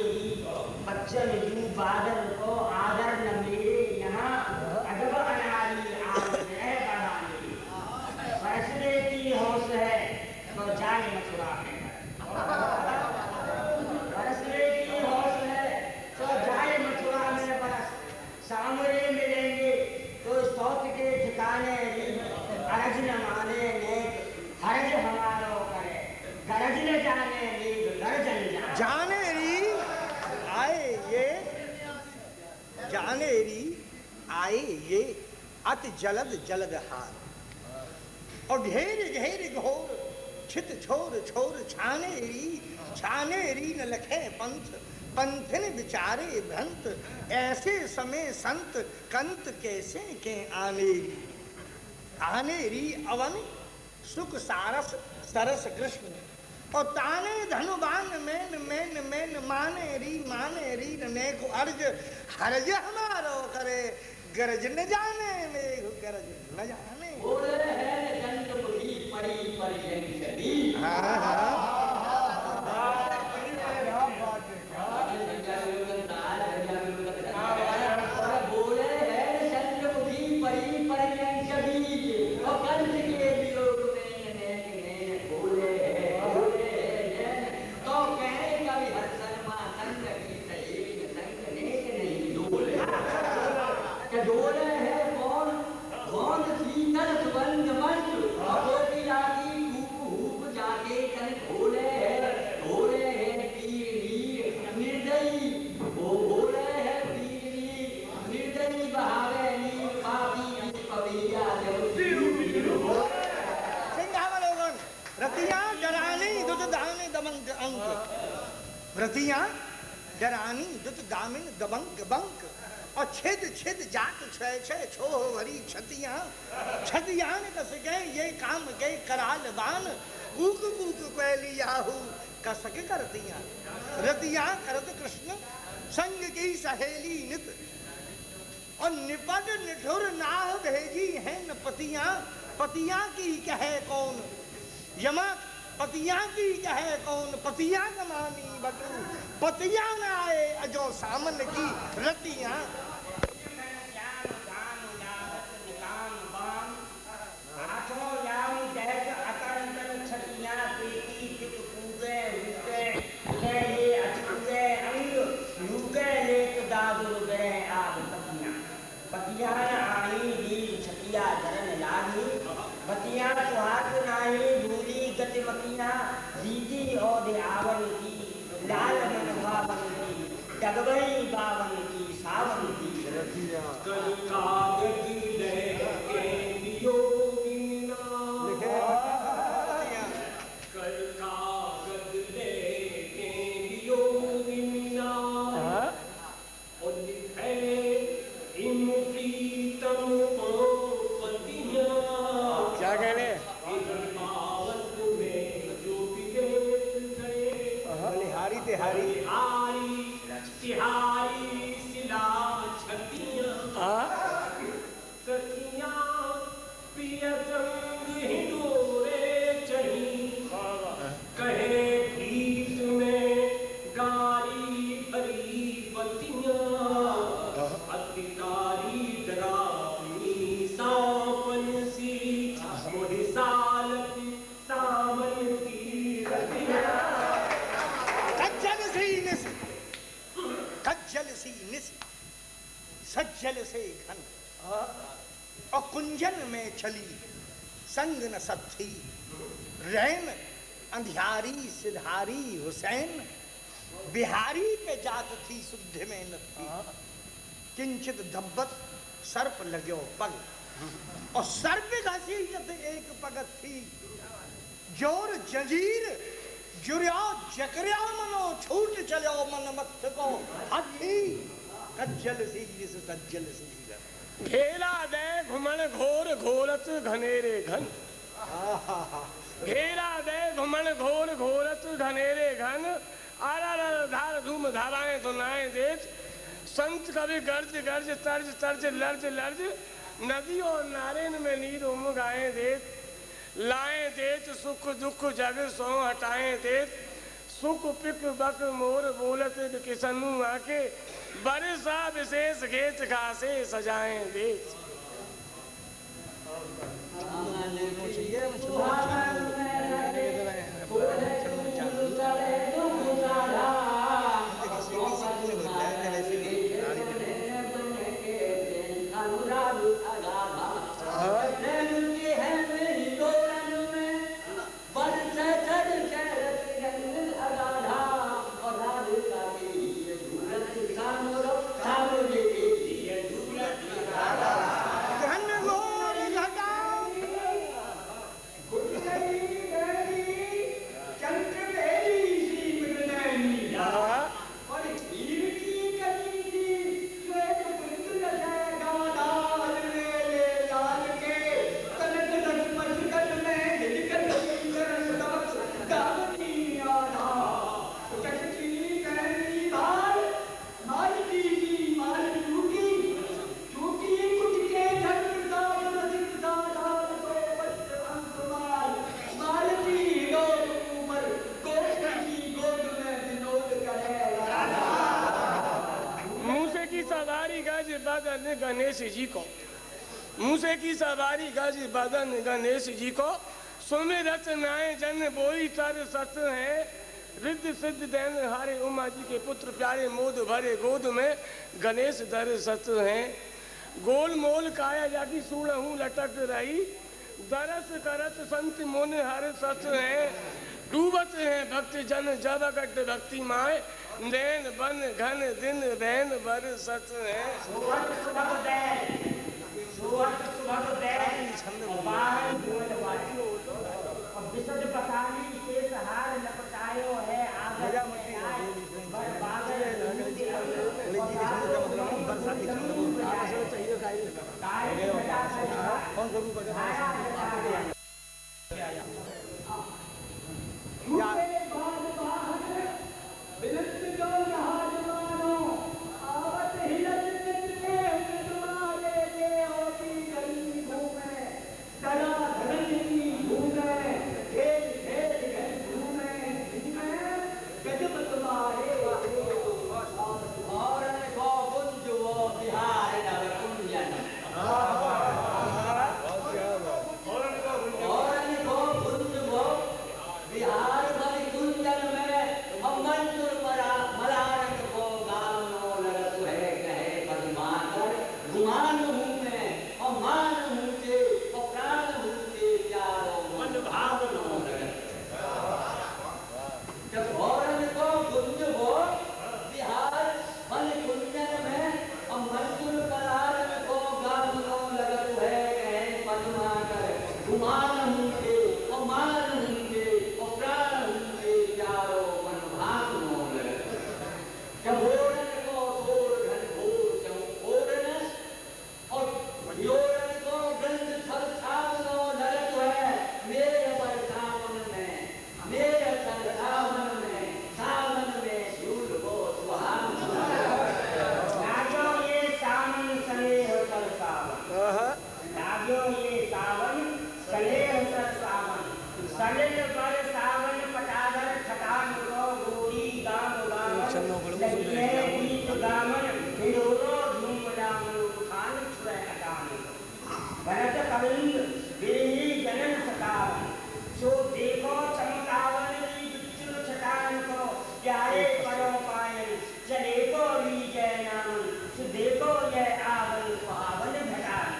[SPEAKER 9] बच्चन यू बादल को आदर न मेरे यहाँ अजब अनारी आग है बढ़ाने फैसले की होश है तो जाए मथुरा में फैसले की होश है तो जाए मथुरा में बरस सामने मिलेंगे तो सौत के ठिकाने अरज न माने नेक हरज हमारो करे गरज न जाने नीक गरज न
[SPEAKER 11] जाने री आए ये जाने री आए ये अति जलद जलद हार और ढेर ढेर घोर छित छोर छोर छाने री न लखे पंथ पंथन विचारे भ्रंत ऐसे समय संत कंत कैसे के आने री अवन सुख सारस सरस कृष्ण और ताने धनुबान मैन माने री ने को अर्ज हरज हमारो करे गरज न जाने मेघ गरज न जाने
[SPEAKER 12] बोले है जंत मुखी पड़ी परिजन बोले है चंद्रमुखी परी परिजन सभी और कंस के वियोग में बोले है तो कहे कभी हर शर्मा संग की सही
[SPEAKER 11] अंक। व्रतियां डरानी दुत गामिन दबंक बंक और छेद छेद जात छय छय छो भरी छतियां। छतियां कस गए ये काम गए कराल बान कूक कूक कैली याहू कसक करतियां। रतियां करत कृष्ण संग की सहेली नित और निपट निठुर नाह भेजी है न पतियां। पतियां की कहे कौन यमा पतियां की कहे कौन पतियां कमानी बटू पतियां न आए अजो सामन की रतियां।
[SPEAKER 9] पतियां आई दी छतिया धरन लागी बतियां सुहाग नाही भूली गति मतियां दीदी और आवन की लाल मन भावन की डगबई बावन की सावन की रतियां।
[SPEAKER 7] कल कागज लेके लियो मीना कल कागज लेके लियो मीना और लिखे इन प्रीतम को पतियां।
[SPEAKER 6] क्या कह रहे
[SPEAKER 11] बलिहारी तिहारी
[SPEAKER 7] तिहारी सिला छतियां सखियां पिया संग हिंडोरे चढ़ी कहे गीत में गारी भरी बतियां। अधिकारी डरावनी सावन सी मोहि सालक सावन की रतियां।
[SPEAKER 11] कज्जल सी निस सज्जल से घन और कुंजन में चली संग न सत्थी रैन अंधियारी सिधारी हुसैन बिहारी पे जात थी शुद्ध में न थी। किंचित धब्बत सर्प लग्यो पग और सर्प घसी जब एक पगत थी जोर जंजीर जुर्या जकर्या मनो छूट चलो मन मत को हड्डी कज्जल सी जिस कज्जल सी
[SPEAKER 3] घेरा दे घुमन घोर घोरत घनेरे घन घेरा दे घुमन घोर घोरत घनेरे घन आरा धार धूम धाराएं सुनाए देश संत कवि गर्ज गर्ज तर्ज तर्ज लर्ज लर्ज नदी और नारेन में नीर उम गाए देश लाए देत सुख दुख जग सो हटाए देत सुख पिक बक मोर बोलत किसनु आके बरसा विशेष घेत घासे सजाए देत। गणेश जी को मूसे की सवारी गज बदन गणेश जी को सुमिरत नाय जन बोई तर सत है रिद्ध सिद्ध दैन हारे उमा जी के पुत्र प्यारे मोद भरे गोद में गणेश दर सत हैं। गोल मोल काया जाकी सूढ़हूँ लटक रही दरस करत संत मोन हर सत हैं। डूबत हैं भक्त जन जब गट भक्ति माए नैन बन घन दिन बैन बर सत हैं।
[SPEAKER 9] विशद पताली के सहार लपटायो है सलिल बर सावन पटागर खटान को गोरी गाम गामन लगिए गीत गामन हिलोरो धूम डामन उठान छुए अटान भरत कविंद बेही जनन सतावन सो देखो चमकावन की बिच्चुल छटान को प्यारे परो पायल चले को ली जय नामन सो देखो ये आवन पावन घटान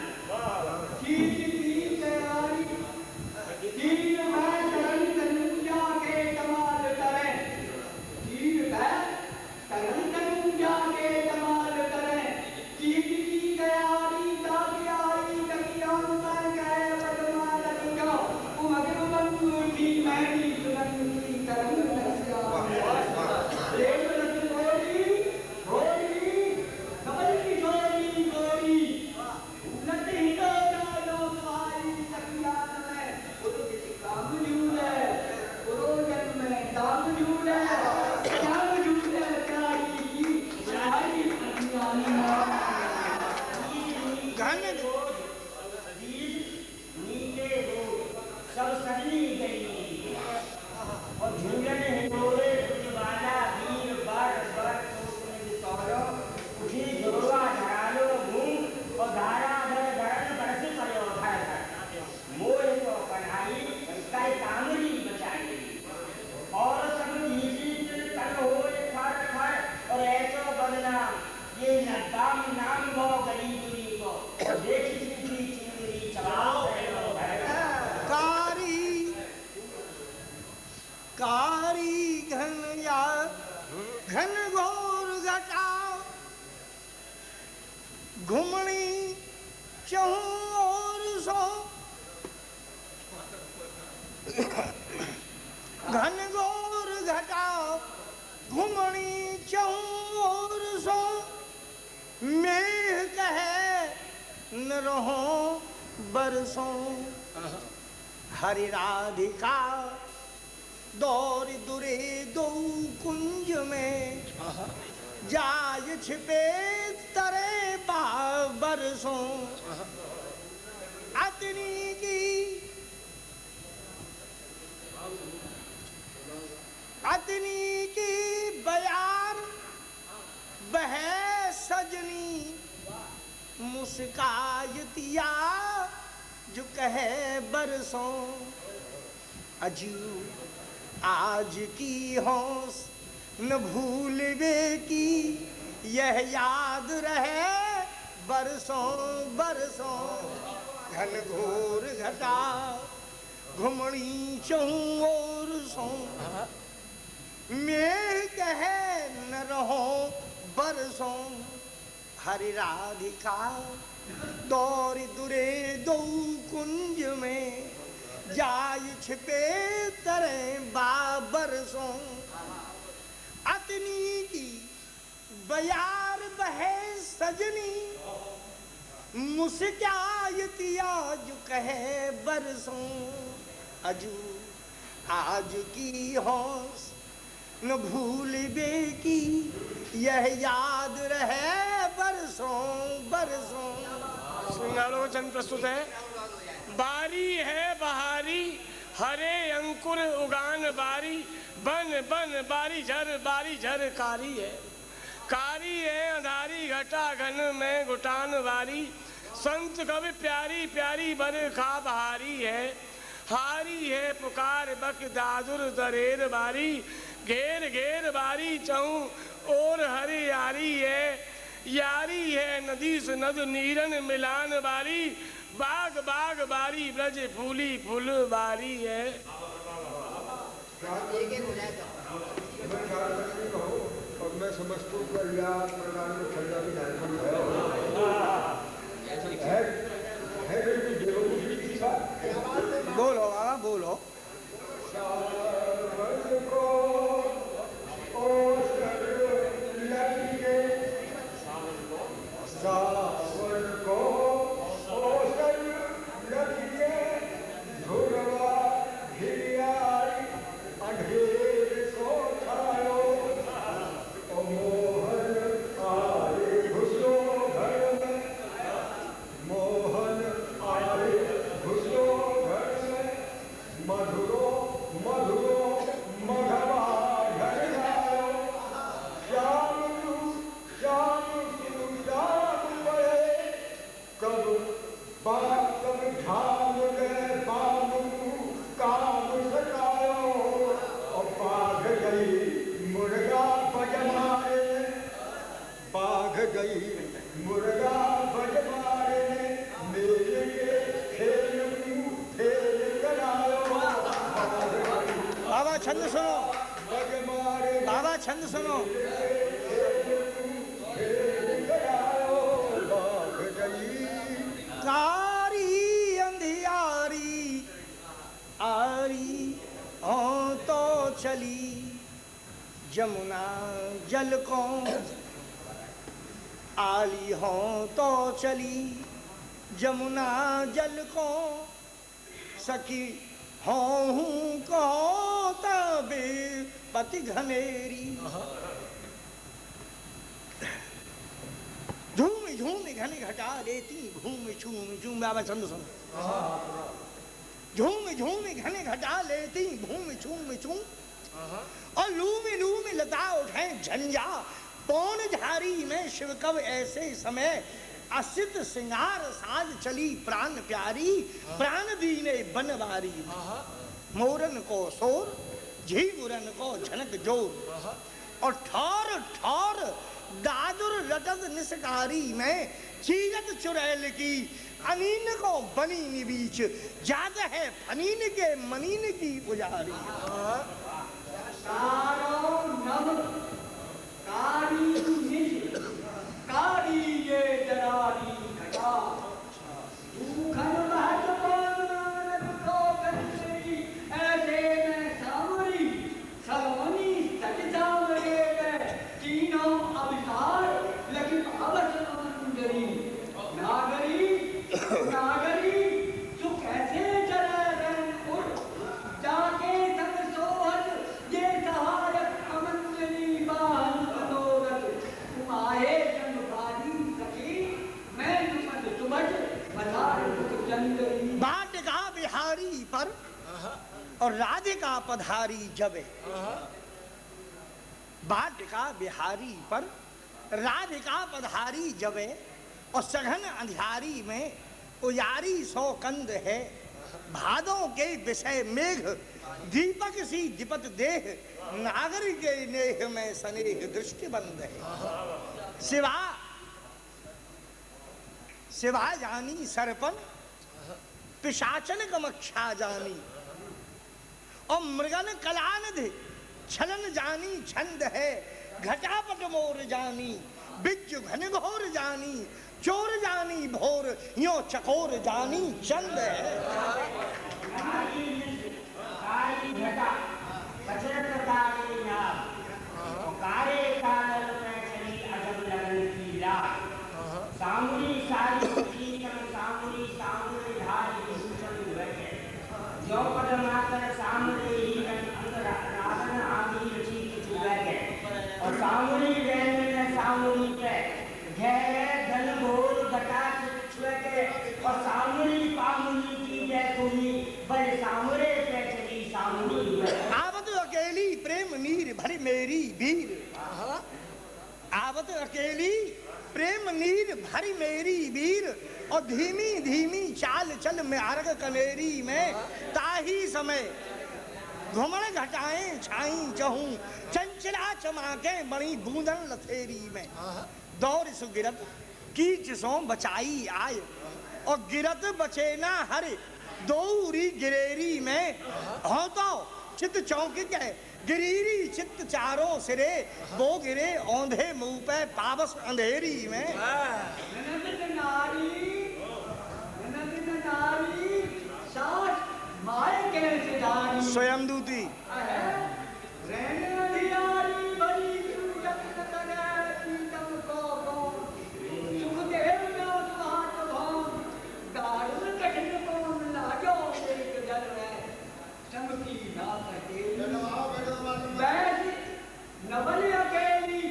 [SPEAKER 9] घुमणी चहु और सो घन घोर घटा घुमणी चहु और सो मेघ कहे न रहो बरसों हरि राधिका दौर दुरे दो कुंज में जाय छिपे तरे बरसों अतनी की बयार बहे सजनी मुस्कायतिया जो कहे बरसों अजू आज की हौस न भूलवे की यह याद रहे बरसों बरसों घन घोर घटा घुमणी चहु और सो मेघ कहे न रहो बरसों हरि राधिका दौर दुरे दो कुंज में जाय छिपे तरे बरसों अतनी की बयार बहे सजनी मुस्कायतिया जो कहे बरसों अजू आज की हौस न भूलवे की यह याद रहे बरसों बरसों।
[SPEAKER 14] श्रृंगारोचन प्रस्तुत है। बारी है बहारी हरे अंकुर उगान बारी बन बन बारी झर कारी है अंधारी घटा घन में घुटान वारी संत कवि प्यारी प्यारी बरखा बहारी है हारी है पुकार बक दादुर दरेर बारी घेर घेर बारी चहु और हरियारी है यारी है नदी से नद नीरन मिलान बारी बाग बाग बारी ब्रज फूली फूल बारी है।
[SPEAKER 10] और मैं समझता हूँ कल्याण प्रदान में पंजाबी झारखंड है
[SPEAKER 5] बोलो बाबा बोलो।
[SPEAKER 10] मधुरो
[SPEAKER 11] बाबा छंद सुनो, बाबा छंद सुनो। कारी अंधियारी आरी हो तो चली जमुना जल को, आली हो तो चली जमुना जल को, सखी हूँ को तबे पति घनेरी। झूम झूम घने घटा लेती घूम झूम झूम। बाबा छंद सुनो। झूम झूम घने घटा लेती घूम झूम झूम, और लूम लता उठे झंझा पौन झारी में। शिव कव ऐसे समय असित सिंगार साज चली प्राण प्यारी, प्राण दीने बनवारी। मोरन को शोर झीमुरन को झनक जोर, और ठौर ठौर दादुर रटत निस्कारी में। चीरत चुड़ैल की अनीन को बनीन बीच, जाग है फनीन के मनीन की पुजारी।
[SPEAKER 13] कारी ये दरारी घटा, भूखन महत पान को कंसरी, ऐसे में सामरी सलोनी सच सामरे में। तीनों अवतार लगी पावस मंजरी, नागरी नागरी तू कैसे चले रंगपुर, जाके सब सोहत ये सहायक अमंजनी बान मनोरथ। तुम आए
[SPEAKER 11] बाटिका बिहारी पर और राधिका पधारी जबे। बाटिका बिहारी पर राधिका पधारी जबे, और सघन अंधियारी में उजारी सौ कंद है। भादों के विषय मेघ दीपक सी दीपत देह, नागर के नेह में स्नेह दृष्टि बंद है। शिवा शिवा जानी सरपन पिशाचन कमक्षा जानी, और मृगन कलानिधि छलन जानी छंद है। घटापट मोर जानी बिज्जु घन घोर जानी, चोर जानी भोर यो चकोर जानी चंद है।
[SPEAKER 9] सामुरी सारी कीर्तन सामुरी सामुरी धारी भूषण लगे, जो पद मातर सामुरी ही अंदर राधन आदि रची कुछ लगे। और सामुरी रहने में सामुरी पे घेरे धन भोर घटा छुए, और सामुरी पामुरी की जय तुमी बड़े सामुरे पे चली सामुरी।
[SPEAKER 11] आवत अकेली प्रेम नीर भरी मेरी वीर, आवत अकेली प्रेम नीर भरी मेरी वीर, और धीमी धीमी चाल चल में अर्घ कनेरी में। ताही समय घुमण घटाएं छाई चहूं, चंचला चमाके बड़ी बूंदन लथेरी में। दौड़ सुगिरत कीच सो बचाई आय, और गिरत बचे ना हरे दौरी गिरेरी में। हो तो चित चौंक के गिरीरी चित्त चारों सिरे, वो गिरे औंधे मुंह पे पावस अंधेरी में। स्वयं दूती
[SPEAKER 13] नवल अकेली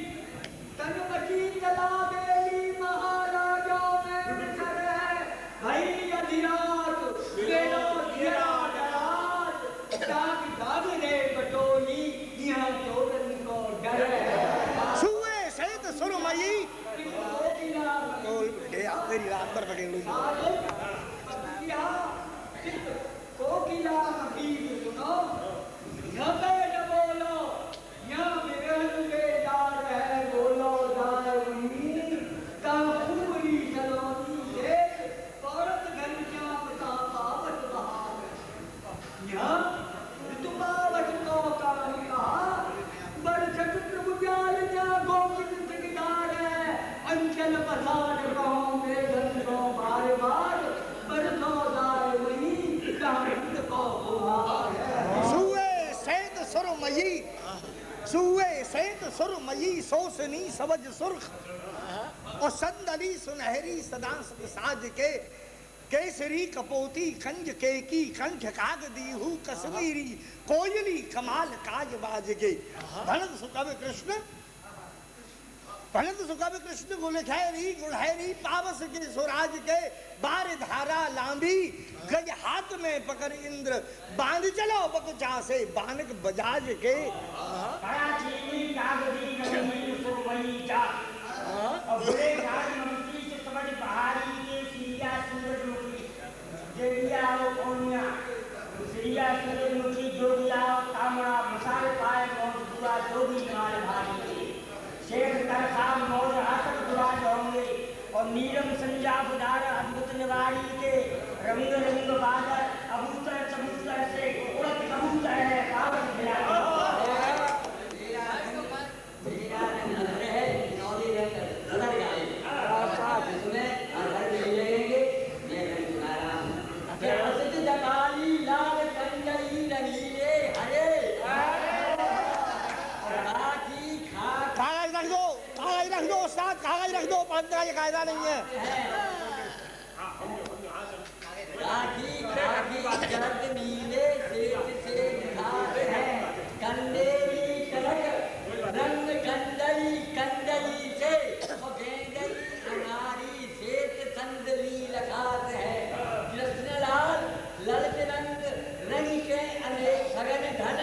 [SPEAKER 13] तन बची चला बेली, महाराजों में सर है भई अधिराज। वेलो दिया डराज, दाग दाग रे बटोली, यहाँ चोरन को डर है।
[SPEAKER 11] छुए सहित सुरमयी तेरी रात भर पकड़ लो।
[SPEAKER 13] कोकिला हबीब सुनो,
[SPEAKER 11] सुए सेत सुरमयी सोसनी सवज सुर्ख और संदली सुनहरी सदा साज के केसरी कपोती खंज केकी कंठ काग दीहू कश्मीरी कोयली कमाल काज बाज के भरत सुकवि कृष्ण गुलखैरी गुड़हैरी पावस के सुराज के बार धारा लांबी गज हाथ में पकड़ इंद्र बांध चलो बकुचा से बानक बजाज के
[SPEAKER 9] और नीलम संजाब दार अद्भुत निवारी के रंग रंग बादल अबूतर चबूतर से उड़त कबूतर है पावन
[SPEAKER 11] कागज रख दो पंद्रह ये कायदा नहीं है
[SPEAKER 12] नीले से कंडेली कनक रंग कंदली कंदली से गेंदली अनारी श्वेत संदली लखात है कृष्ण लाल ललित रंग रंग के अनेक सगन घन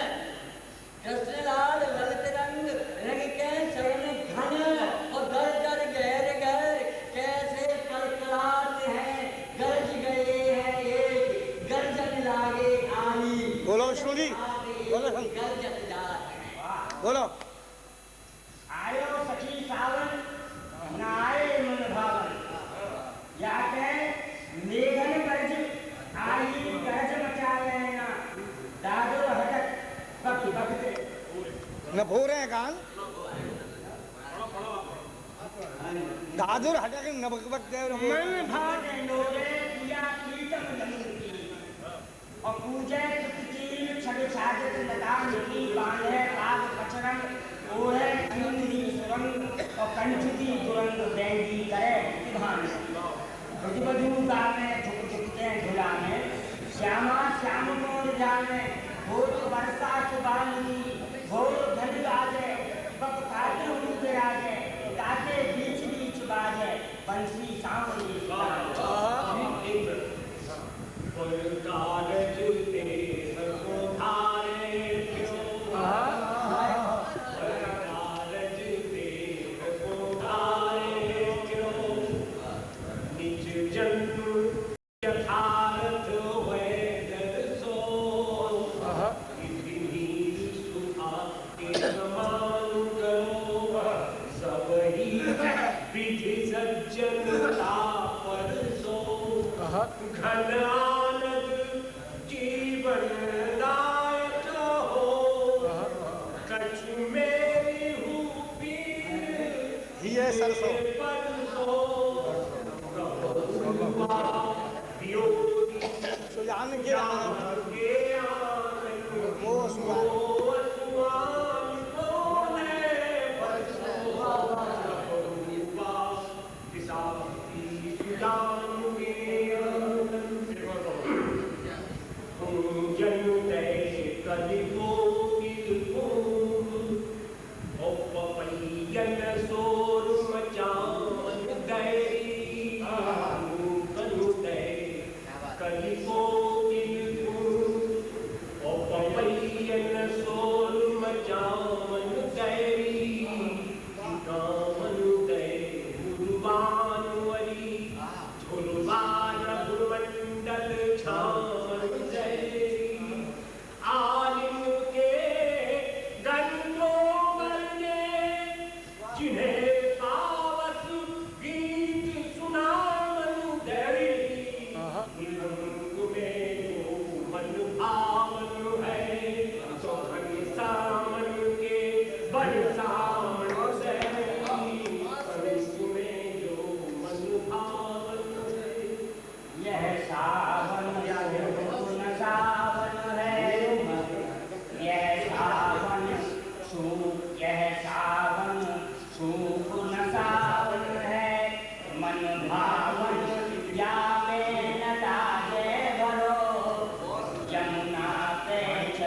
[SPEAKER 12] कृष्ण लाल ललित रंग रंग के सगन घन और दर दर गहर गहर कैसे कलकलाते हैं गरज गए हैं एक गर्जन लागे आली
[SPEAKER 11] बोलो विष्णु जी बोलो बोलो
[SPEAKER 9] आयो सखी सावन नाए मन भावन या के मेघन गरज आई गरज मचा लेना दादो हटक पक पकते
[SPEAKER 11] न भो रहे हैं कान दादुर हटक न बक बक
[SPEAKER 9] मन भाग नोरे पिया प्रीतम जमुती और पूजे चील छड़ छाजत लदान की बांधे पाग पचरंग ओहे कंदी सुरंग और कंठती तुरंग बैंगी करे विधान बजबजू गाने झुक झुकते झुला में श्यामा श्याम मोर जाने भोर वर्षा सुबानी भोर धन गाजे बक काटे उड़ राजे गाते बीच बीच बाजे बंसी सांवली
[SPEAKER 14] घन आनंद जी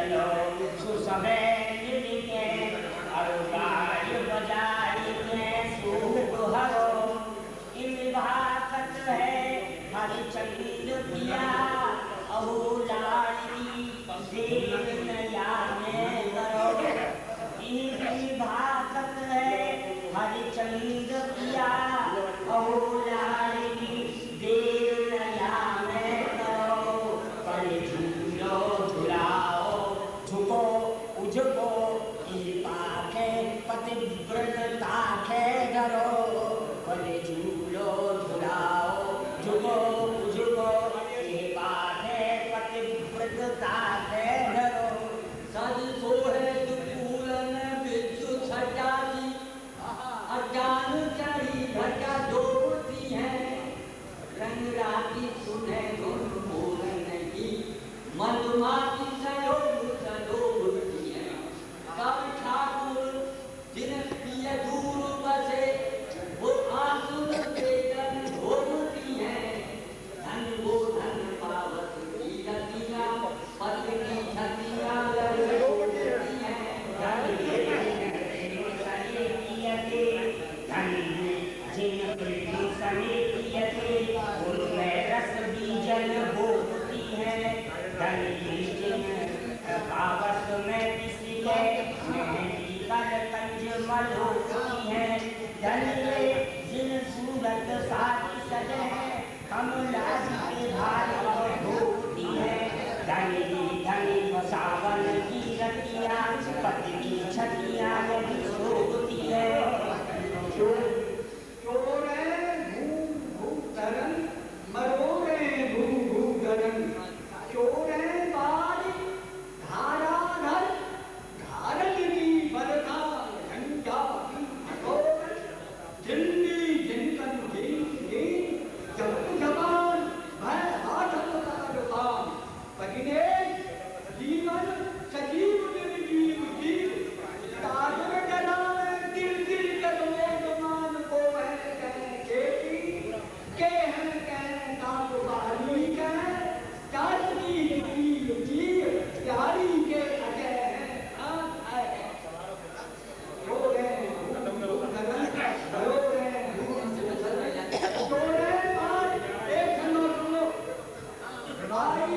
[SPEAKER 9] चलो सुसबे मिलके अरुगाय बजाई के सूट हरो इन भाखत है हरिचंद पिया अहो लाड़ी देव नया में करो इन भाखत है हरिचंद पिया अहो लाड़ी देव नया में करो पर झूलो झुलाओ झुको उझको पाखे पतिव्रता के करो पर झूलो झुलाओ झुको उझको पाखे पतिव्रता के करो सज सोहे दुकूलन बिच्छू छटाती अज्ञान चढ़ी घटा डोबती है रंग राती सुने गुण बोलन की मधुमाती सलोबती है कवि ठाकुर जिन पिय दूर बसे वो आंसू बेदन ढोलती है धन वो धन पावत की रतिया पद की छतिया लड़ती है धन जिन प्रीति समेतियते उनमें रस बीजन बोती है धन जिन पावस में किसी के मेहंदी कर कंज मलोती है धन जिन सूरत सारी सजे है कमला के भार होती है धनी सावन की रतिया पति की छतिया में सोती है
[SPEAKER 11] चोरे भू धरन मरोरे भू धरन चोरे बारी धारा धर धारगिरी बरखा झंडा जिंदी जिनकन जब जबान भय हाथ दुकान पगिने जीवन सजीव निर्जीव जीव काजर डलावे दिल दिल कदमों समान को है कह खेती के हैं कह काबुबाली कह चाचनी जीव जीव प्यारी के अजय है रो गए एक सुनो भाई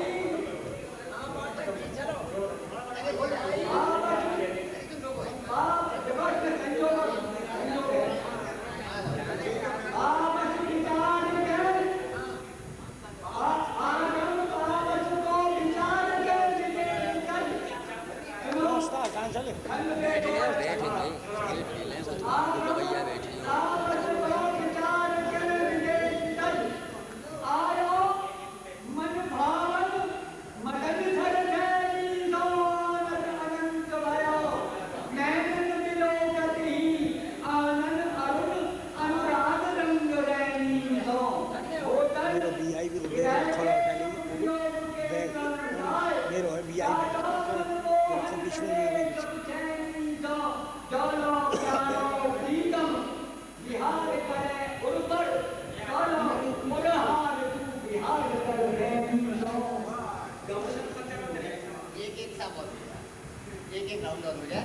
[SPEAKER 12] एक राउंड और हो जाए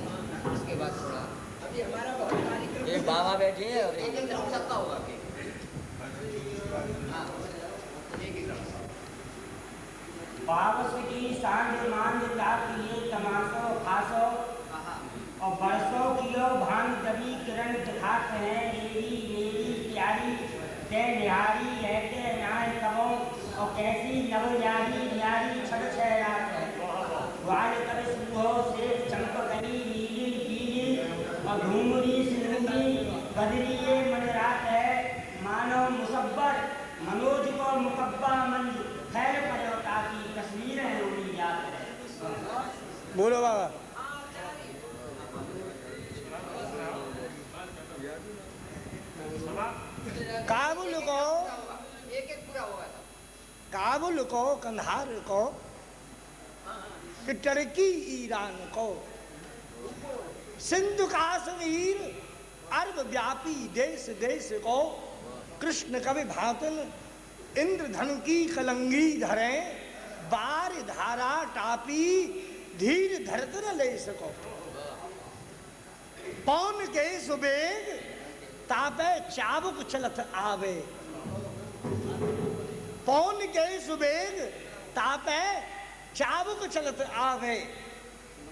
[SPEAKER 12] उसके बाद थोड़ा अभी हमारा एक बाबा बैठे हैं और एक राउंड सबका होगा
[SPEAKER 9] बावस की सांझ मान लिए तमाशो खासो और बरसों किलो भांग दबी किरण दिखाते हैं मेरी प्यारी ते निहारी रहते नाय कबो और कैसी लव यारी न्यारी छड़ छहरात है वाल कर सुबह से चमक गई नीली पीली और घूमरी सिंदूरी बदरिए मनरात है मानो मुसब्बर मनोज को मुकब्बा मंज खैर परोटा की तस्वीरें रोनी याद है
[SPEAKER 11] बोलो बाबा काबुल को
[SPEAKER 12] एक पूरा होगा
[SPEAKER 11] काबुल को कंधार को कि टर्की ईरान को सिंधु कश्मीर अरब व्यापी देश देश को कृष्ण कवि भातन इंद्रधनु की कलंगी धरे बार धारा टापी धीर धरत न ले सको। पौन के सुबेग तापे चाबुक चलत आवे। पौन के सुबेग तापे चाबुक चलत आवे।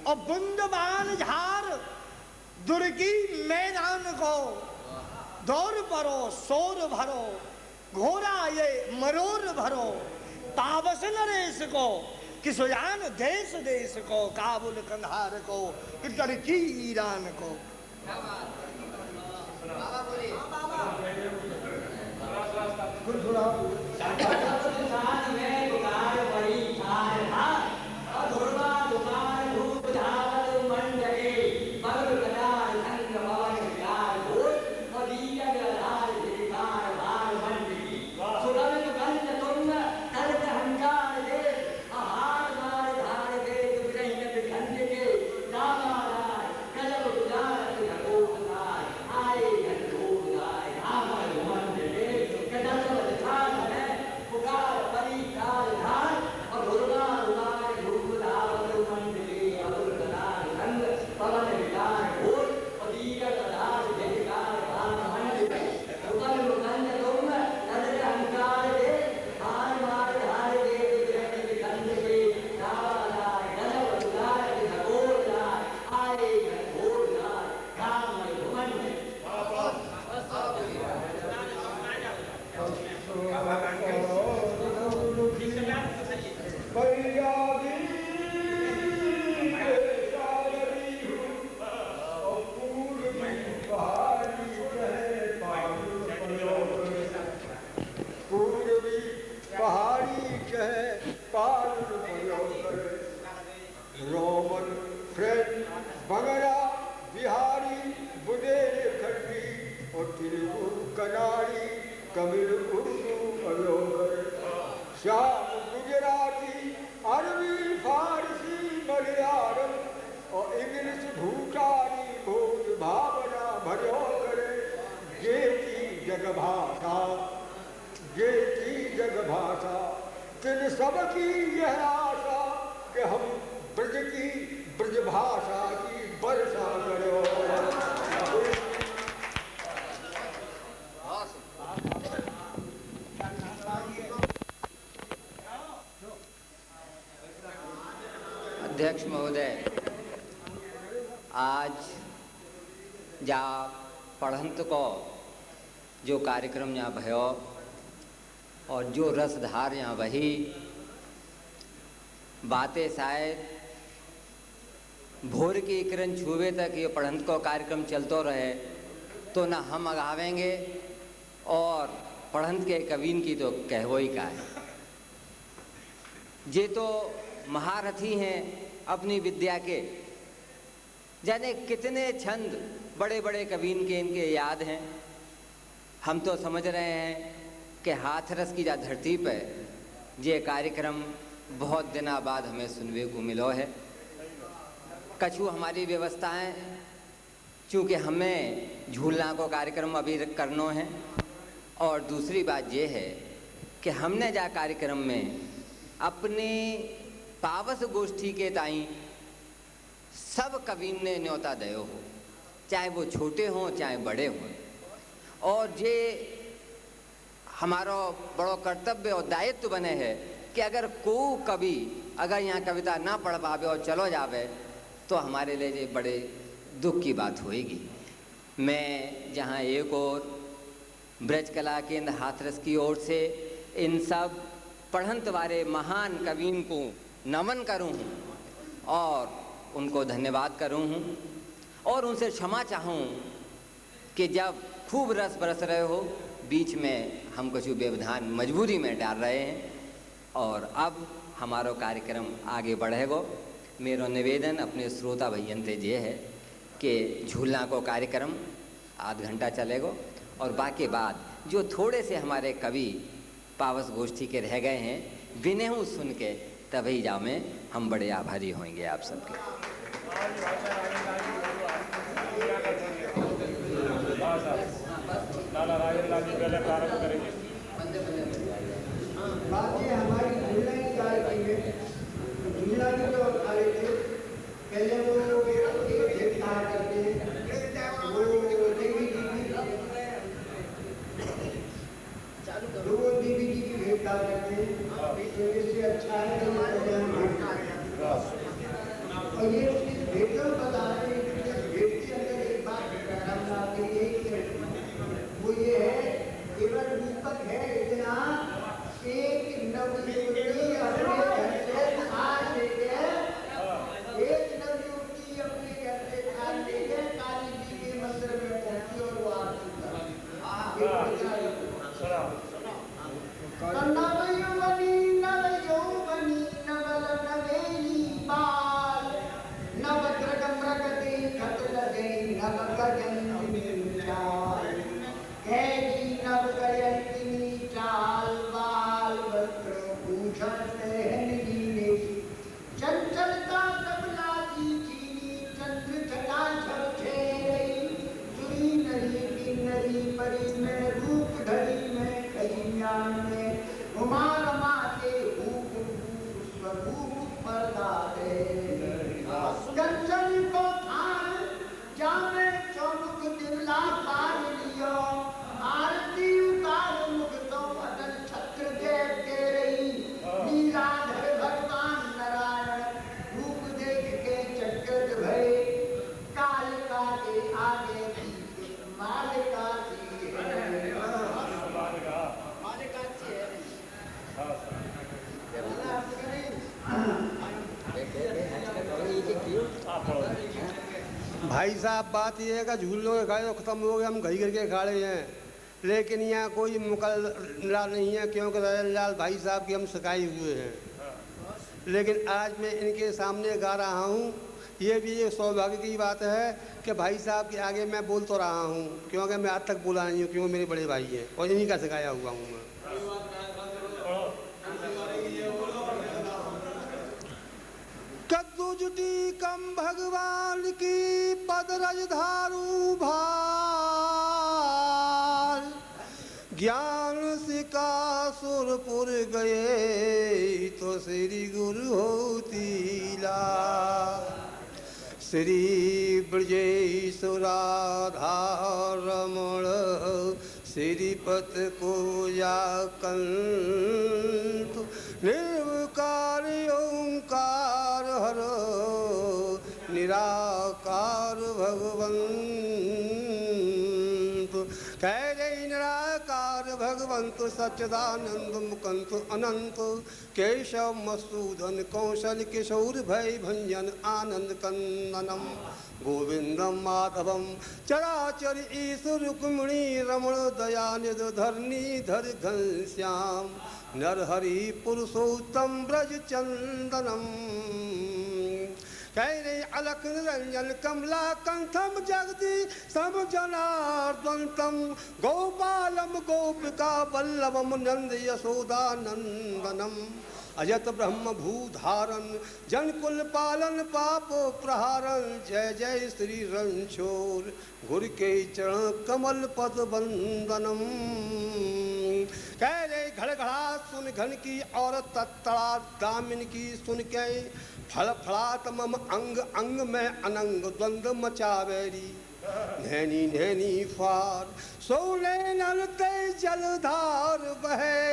[SPEAKER 11] और बुंदबान झार दुर्गी मैदान को दौर परो शोर भरो। घोड़ा ये मरोर भरो पावस नरेश को कि सुजान देश देश को काबुल कंधार को कि टर्की ईरान को।
[SPEAKER 15] अध्यक्ष महोदय, आज जा पढ़ंत को जो कार्यक्रम यहाँ भयो और जो रसधार यहाँ बही बातें शायद भोर की किरण छुए तक ये पढ़ंत को कार्यक्रम चलतो रहे तो ना हम अगावेंगे और पढ़ंत के कवीन की तो कहवो ही का है। ये तो महारथी हैं अपनी विद्या के, जाने कितने छंद बड़े बड़े कवीन के इनके याद हैं। हम तो समझ रहे हैं कि हाथरस की जा धरती पर ये कार्यक्रम बहुत दिनों बाद हमें सुनने को मिलो है। कछु हमारी व्यवस्थाएं चूँकि हमें झूलना को कार्यक्रम अभी करनो है, और दूसरी बात ये है कि हमने जा कार्यक्रम में अपनी पावस गोष्ठी के ताई सब कवीन ने न्योता दयो हो, चाहे वो छोटे हों चाहे बड़े हों। और ये हमारा बड़ो कर्तव्य और दायित्व बने है कि अगर को कवि अगर यहाँ कविता ना पढ़ पावे और चलो जावे तो हमारे लिए ये बड़े दुख की बात होएगी। मैं जहाँ एक और ब्रज कला केंद्र हाथरस की ओर से इन सब पढ़ंत वाले महान कवीन को नमन करूँ और उनको धन्यवाद करूँ और उनसे क्षमा चाहूँ कि जब खूब रस बरस रहे हो बीच में हम कुछ व्यवधान मजबूरी में डाल रहे हैं। और अब हमारा कार्यक्रम आगे बढ़ेगो। मेरा निवेदन अपने श्रोता भैयन से ये है कि झूलना को कार्यक्रम आध घंटा चलेगो और बाकी बाद जो थोड़े से हमारे कवि पावस गोष्ठी के रह गए हैं विनेहू सुन के तभी जामे हम बड़े आभारी होंगे आप सबके।
[SPEAKER 10] बाकी हमारी झूलने की कार्यक्रम में झूलना की जो
[SPEAKER 16] और ये इस भेद को बता रहे हैं कि इस भेद के अंदर एक बात प्रारंभ आती है, वो ये है केवल रूपक है इतना एक नवयुवती अपने घर से खाद लेके, एक नवयुवती अपने घर से खाद लेके काली जी के मंदिर में पहुंची और वो आरती नवयुवनी नवयौवनी नवल नवेली बाल नवग्रग मृगते खत लगे नव गगन चाल कैदी नव गयंतिनी चाल बाल वक्र भूषण सहनी ने चंचलता सबला की चीनी चंद्र छटा छे चुरी नहीं किन्नरी परी में रूप धरी में कल्याण में उमा रमा के स्वरूप पर्दा दे कंचन को थान जामे चौमुख दिवला पार लियो आरती उतार मुख तो अटल छत्र देव के रही नीलाधर भगवान नारायण रूप देख के चक्कर भय कालिका के आगे भी मालिका सी है मालिका सी है
[SPEAKER 4] भाई साहब बात यह है कि झूलों के खाए तो खत्म हो गए, हम घड़ी घर के खाड़े हैं, लेकिन यहाँ कोई मुकल्ला नहीं है क्योंकि लाल भाई साहब की हम सिखाए हुए हैं। लेकिन आज मैं इनके सामने गा रहा हूँ, ये भी एक सौभाग्य की बात है कि भाई साहब के आगे मैं बोल तो रहा हूँ क्योंकि मैं आज तक बोला नहीं हूँ, क्योंकि मेरे बड़े भाई हैं और इन्हीं का सिखाया हुआ हूँ मैं। कद्दू जुटी कम भगवान की पदरज धारू भाल ज्ञान सिका सुरपुर गए तो श्री गुरु होती ला श्री ब्रजेश्वरा रमण श्रीपत को या कंत निर्विकार ओंकार हर निराकार भगवंत कह रही निराकार भगवंत सच्चिदानंद मुकंत अनंत केशव मसूदन कौशल किशोर भय भंजन आनंद कंदनम गोविंदम माधवम चराचर ईश्वर रुक्मिणी रमण दयानिध धरणीधर घनश्याम नरहरि पुरुषोत्तम ब्रज चंदनम कह रहे अलख निरंजन कमला कंठम जगदी सम जनार्दनतम गोपालम गोपिका वल्लभम नंद यशोदा नंदनम अजत ब्रह्म भूधारण जन कुल पालन पापो प्रहारण जय जय श्री रणछोर गुरु के चरण कमल पद वंदनम कह रहे घड़घड़ा सुन घन की और तत्तड़ा दामिन की सुन के फल फलात मम अंग अंग में अनंग द्वंद्व मचावेरी नैनी नैनी फार सोले नलते जलधार बहे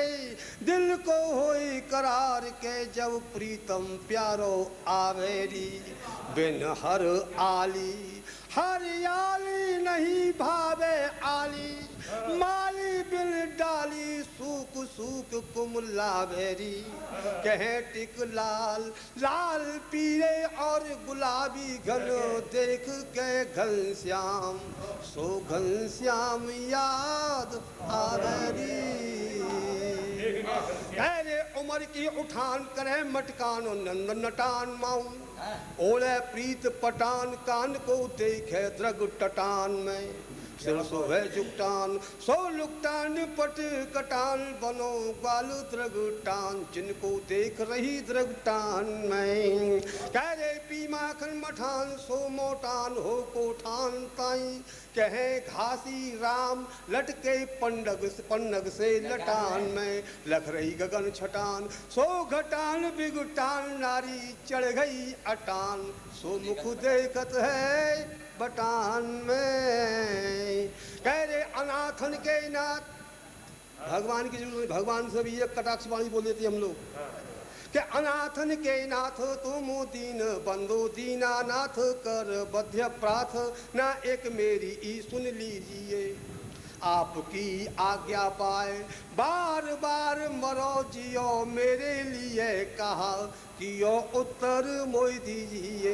[SPEAKER 4] दिल को होई करार के जब प्रीतम प्यारो आवेरी बिन हर आली हरियाली नहीं भावे आली माली बिन डाली सूख सूख कुमला भेरी कहे टिक लाल लाल पीले और गुलाबी घनो देख के घनश्याम सो घनश्याम याद आवेरी अरे उमर की उठान करे मटकान नंद नटान माऊ ओले प्रीत पटान कान को देखे द्रग टटान में सिर सोहे जुगटान सो लुकटान पट कटान बनो ग्वाल द्रगटान जिनको देख रही द्रगटान में कह रे पी माखन मठान सो मोटान हो कोठान ताई कहे घासी राम लटके पन्नग से लटान में लख रही गगन छटान सो घटान बिगटान नारी चढ़ गई अटान सो मुख देखत है बटान में कह रहे अनाथन के नाथ भगवान की जरूरत भगवान से भी एक कटाक्ष वाणी बोल देते हम लोग कि अनाथन के नाथ तुम दीन बंधु दीनानाथ कर बध्य प्रार्थना एक मेरी ई सुन लीजिए। आपकी आज्ञा पाए बार बार मरो जियो मेरे लिए कहा कियो उत्तर मोई दीजिए।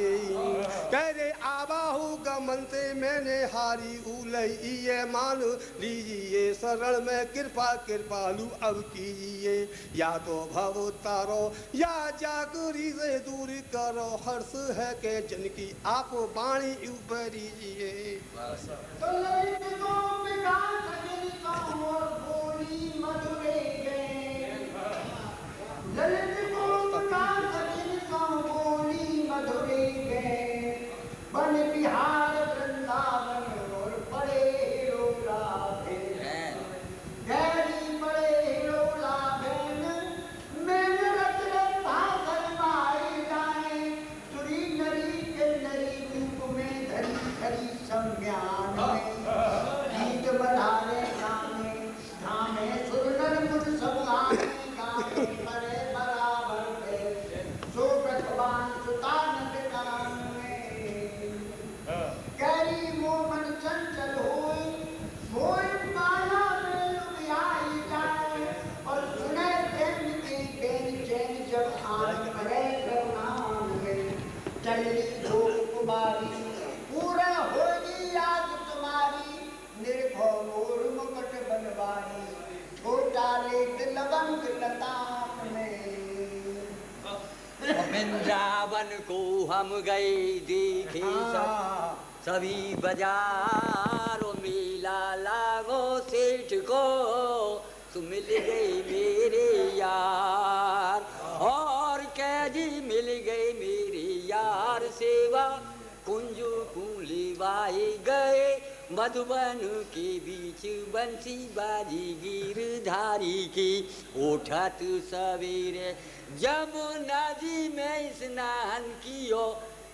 [SPEAKER 4] कह रे आबाहु गमन से मैंने हारी उलइए मान लीजिए। शरण में कृपा कृपालु अब कीजिए। या तो भव तारो या जागरी से दूर करो हर्ष है के जन की आप वाणी उपरीजिए।
[SPEAKER 16] बन बिहार वृंदावन और बड़े रोला गहरी बड़े रोला बहन मैंने रच रखा माई जाए चुरी नरी के नरी रूप में धरी धरी सम्यान में गीत बढ़ाने गाने धामे सुरनर मुझ सब गाने गाने बड़े बराबर पे सो प्रतिभान सुतानंद गान गैरी मोहन चंचल होए मोह माया में लुभाई जाए और सुने प्रेम की बेन चैन जब आन करे करनाम में चली धूप कुमारी पूरा होगी आज तुम्हारी निर्भो मोर मुकुट बनवारी छोटा लेट लवंग लताम में।
[SPEAKER 15] वृंदावन को हम गए देखे सभी बाजारों मेला लागो सेठ को तुम मिल गए मेरे यार और कैदी मिल गए मेरे यार। सेवा कुंज कुलेवाए गए मधुबन के बीच बंसी बाजी गिरधारी की उठत सवेरे जमुना जी में स्नान कियो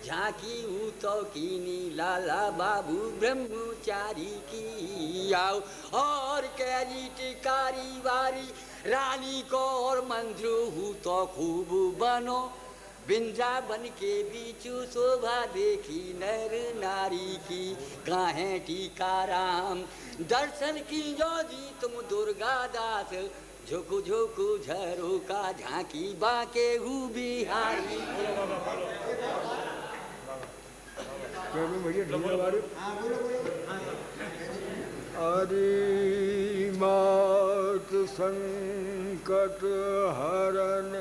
[SPEAKER 15] झांकी हूँ तो कीनी लाला बाबू ब्रह्मचारी की आओ और कैरी टिकारी वारी रानी को और मंत्र हूँ तो खूब बनो वृंदावन के बीच शोभा देखी नर नारी की काहे टीकाराम दर्शन की जो जी तुम दुर्गा दास झुकु झुकु झरो का झांकी बाके हूँ बिहारी।
[SPEAKER 10] अरे मात संकट हरन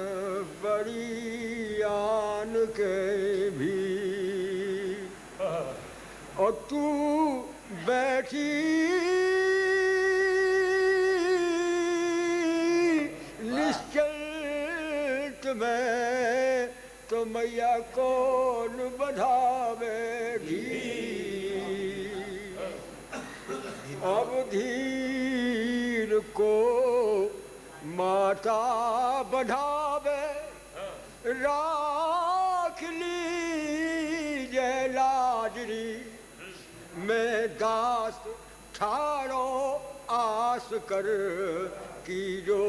[SPEAKER 10] बड़ी आन के भी और तू बैठी निश्चल में तो मैया कौन बढ़ावेगी। अब धीर को माता बढ़ावे राख ली जय लाजरी मैं दास ठाड़ो आस कर की जो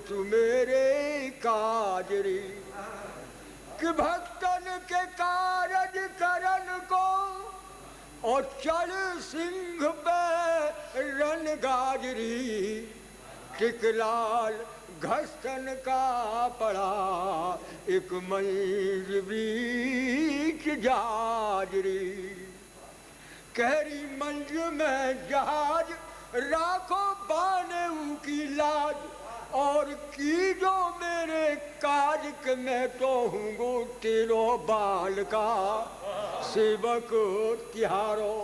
[SPEAKER 10] तू मेरे काजरी कि भक्तन के कारज करन को और चल सिंह पे रन गाजरी टिकलाल घस्तन का पड़ा एक मंज बीच जाजरी कहरी मंज में जहाज राखो बाने की लाज और की जो मेरे काज के मैं तो हूँ तेरो बाल का सेवक तिहारो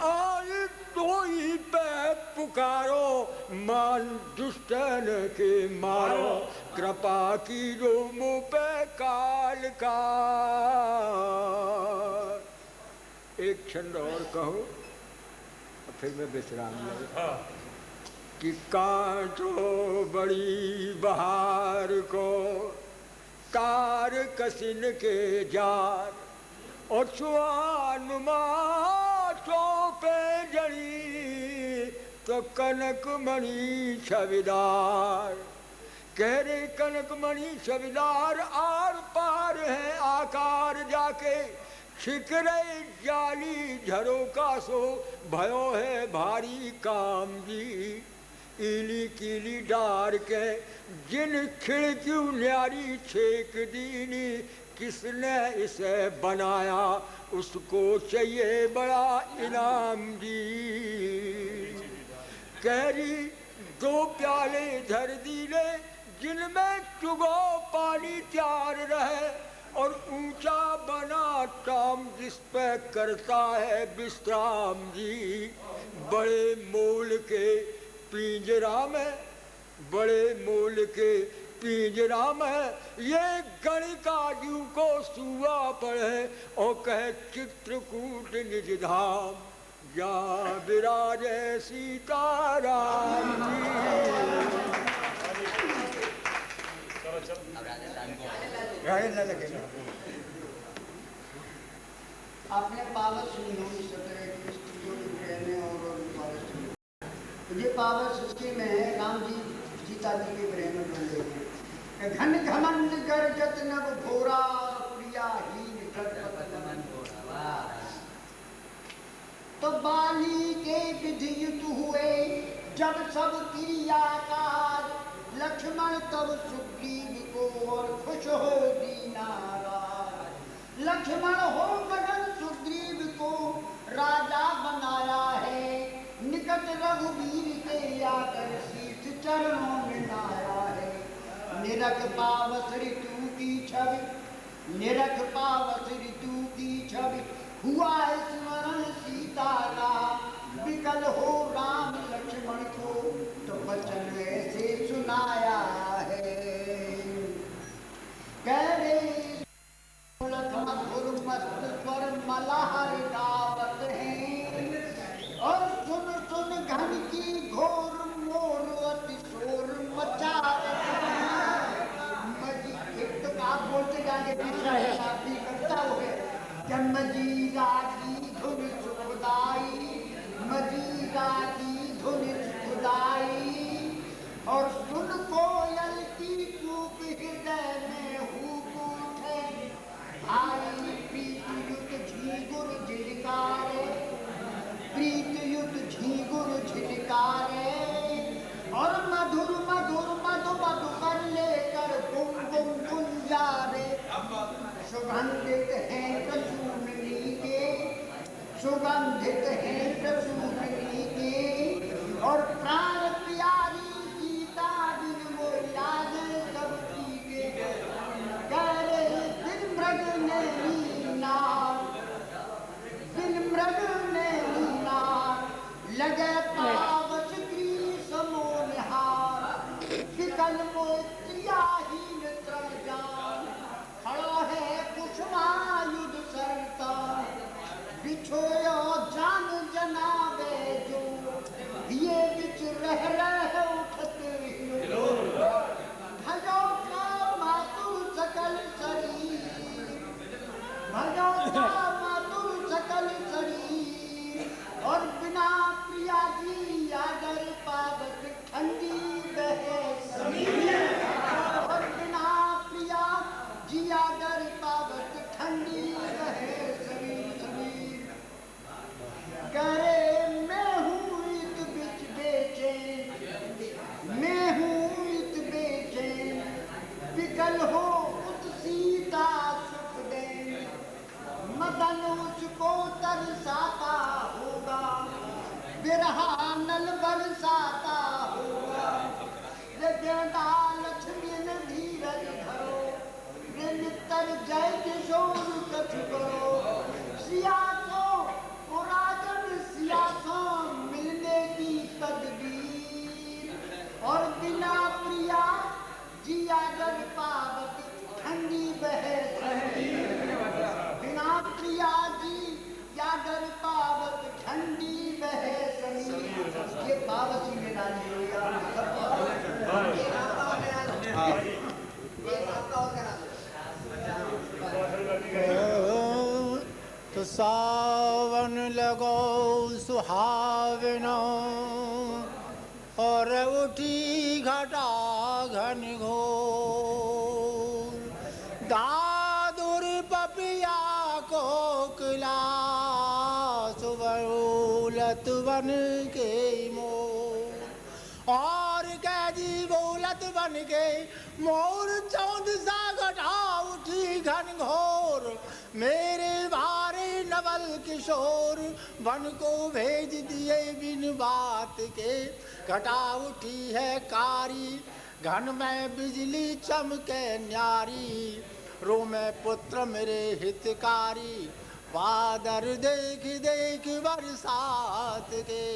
[SPEAKER 10] आज तो ही पे पुकारो मान दुष्टन के मारो कृपा की जो मुँह पे काल का। एक छंद और कहो फिर मैं विश्राम लूँ कि कांटो बड़ी बहार को कार कसिन के जार और चुआनुमा पे जड़ी तो कनक मणि छविदार कह रे कनकमणि छविदार आर पार है आकार जाके, छिकरे जाली झरो का सो भयो है भारी काम जी। इली कीली डार के जिन खिड़कियों न्यारी छेक दीनी, किसने इसे बनाया उसको चाहिए बड़ा इनाम जी। कहरी दो प्याले धर दीले जिनमें चुगो पानी तैयार रहे, और ऊंचा बना टाम जिस पे करता है विश्राम जी। बड़े मोल के पिंजरा में, बड़े मोल के पिंजरा में ये गणिकाजू को सुआ पड़े, और कहे चित्रकूट निज धाम या विराजे सीताराम जी।
[SPEAKER 16] आपने पावर सुनी होगी 17 स्त्रियों की प्रेम और पावर सुनी। ये पावर सृष्टि में है, राम जी सीता जी के प्रेम में बंधे हैं। घन घमंड गर्जत नव घोरा, प्रियाहीन खटपट नमन घोरा। तो बाली के विधि युत हुए जब सब क्रियाकार, लक्ष्मण तब सुग्रीव को और खुश हो दीनारा। लक्ष्मण हो गगन सुग्रीव को राजा बनाया है, निकट रघुवीर के आकर शीश चरणों में लाया है। निरख पावस ऋतु की छवि, निरख पावस ऋतु की छवि, हुआ स्मरण सीता का। विकल हो राम लक्ष्मण को तो वचन ऐसे सुनाया है। कह रे मधुर मस्त स्वर मलाहर गावत है, और सुन सुन घन की घोर मोर अति शोर मचावत है। मजी एक तो आप बोलते जाएंगे, दूसरा है शादी करता हुए मजीरा की धुन सुखदाई, मजीरा की धुन सुखदाई। और सुन कोयल की कूक हृदय में हुक उठे, भाई प्रीत युत झींगुर झिलकारे, प्रीत युत झींगुर झिलकारे। और मधुर मधुर मधु मधु कर लेकर गुम गुम गुंजारे। सुगंधित है प्रसूनली के, सुगंधित है प्रसूनली के। और प्राण प्यारी सीता बिन वो याद सब के। कह रहे बिन मृग ने लीनार, बिन मृग ने लीनार। लगे पावस ग्रीष्मो निहार, विकल मोत्रियाहीन त्रल जान। खड़ा है कुसुमायुध सरता, बिछोयो जान जनाबे जो। ये बिच रह उठत हिलो, भजो का मातु सकल शरीर, भजो का मातु सकल शरीर। और बिना प्रिया जी आगर पावत ठंडी बहे समीर। और बिना प्रिया जी आगर पावत ठंडी बहे समीर समीर। करे मैं हूँ इत बिच बेचैन, मैं हूँ इत बेचैन। विकल हो उत सीता सुख देन, मदन उसको तरसाता होगा, बिरहा नल बरसाता होगा। बेटा लक्ष्मी ने धीरज धरो, नितर जय किशोर कछ करो। सिया को राजन सिया को मिलने की तदबीर। और बिना प्रिया जिया जग पावत ठंडी बहे समीर। बिना प्रिया जी जागर पावत ठंडी बहे समीर। ये पावसी में डाली हुई
[SPEAKER 17] तो सावन लगो सुहावनो, और उठी घटा घन घनघोर दादुर पपिया कोकिला सुबरूलत बन के मोर और कैदी बोलत बन के मोर चौंद सा गढ़ा उठी घनघोर मेरे भारे नवल किशोर वन को भेज दिए बिन बात के घटा उठी है कारी घन में बिजली चमके न्यारी रो में पुत्र मेरे हितकारी बादर देख देख बरसात के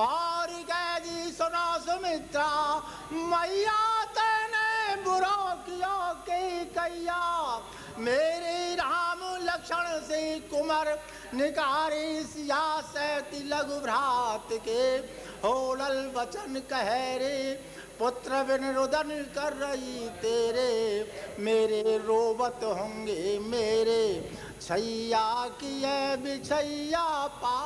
[SPEAKER 17] और कैदी सुना सुमित्रा मैया तेने बुरा किया के कैया मेरे राम लक्षण से कुमर निकारे सिया सैति लघु भ्रात के होलल वचन कह रे पुत्र बिन रुदन कर रही तेरे मेरे रोबत होंगे मेरे छैया किए बिछैया पा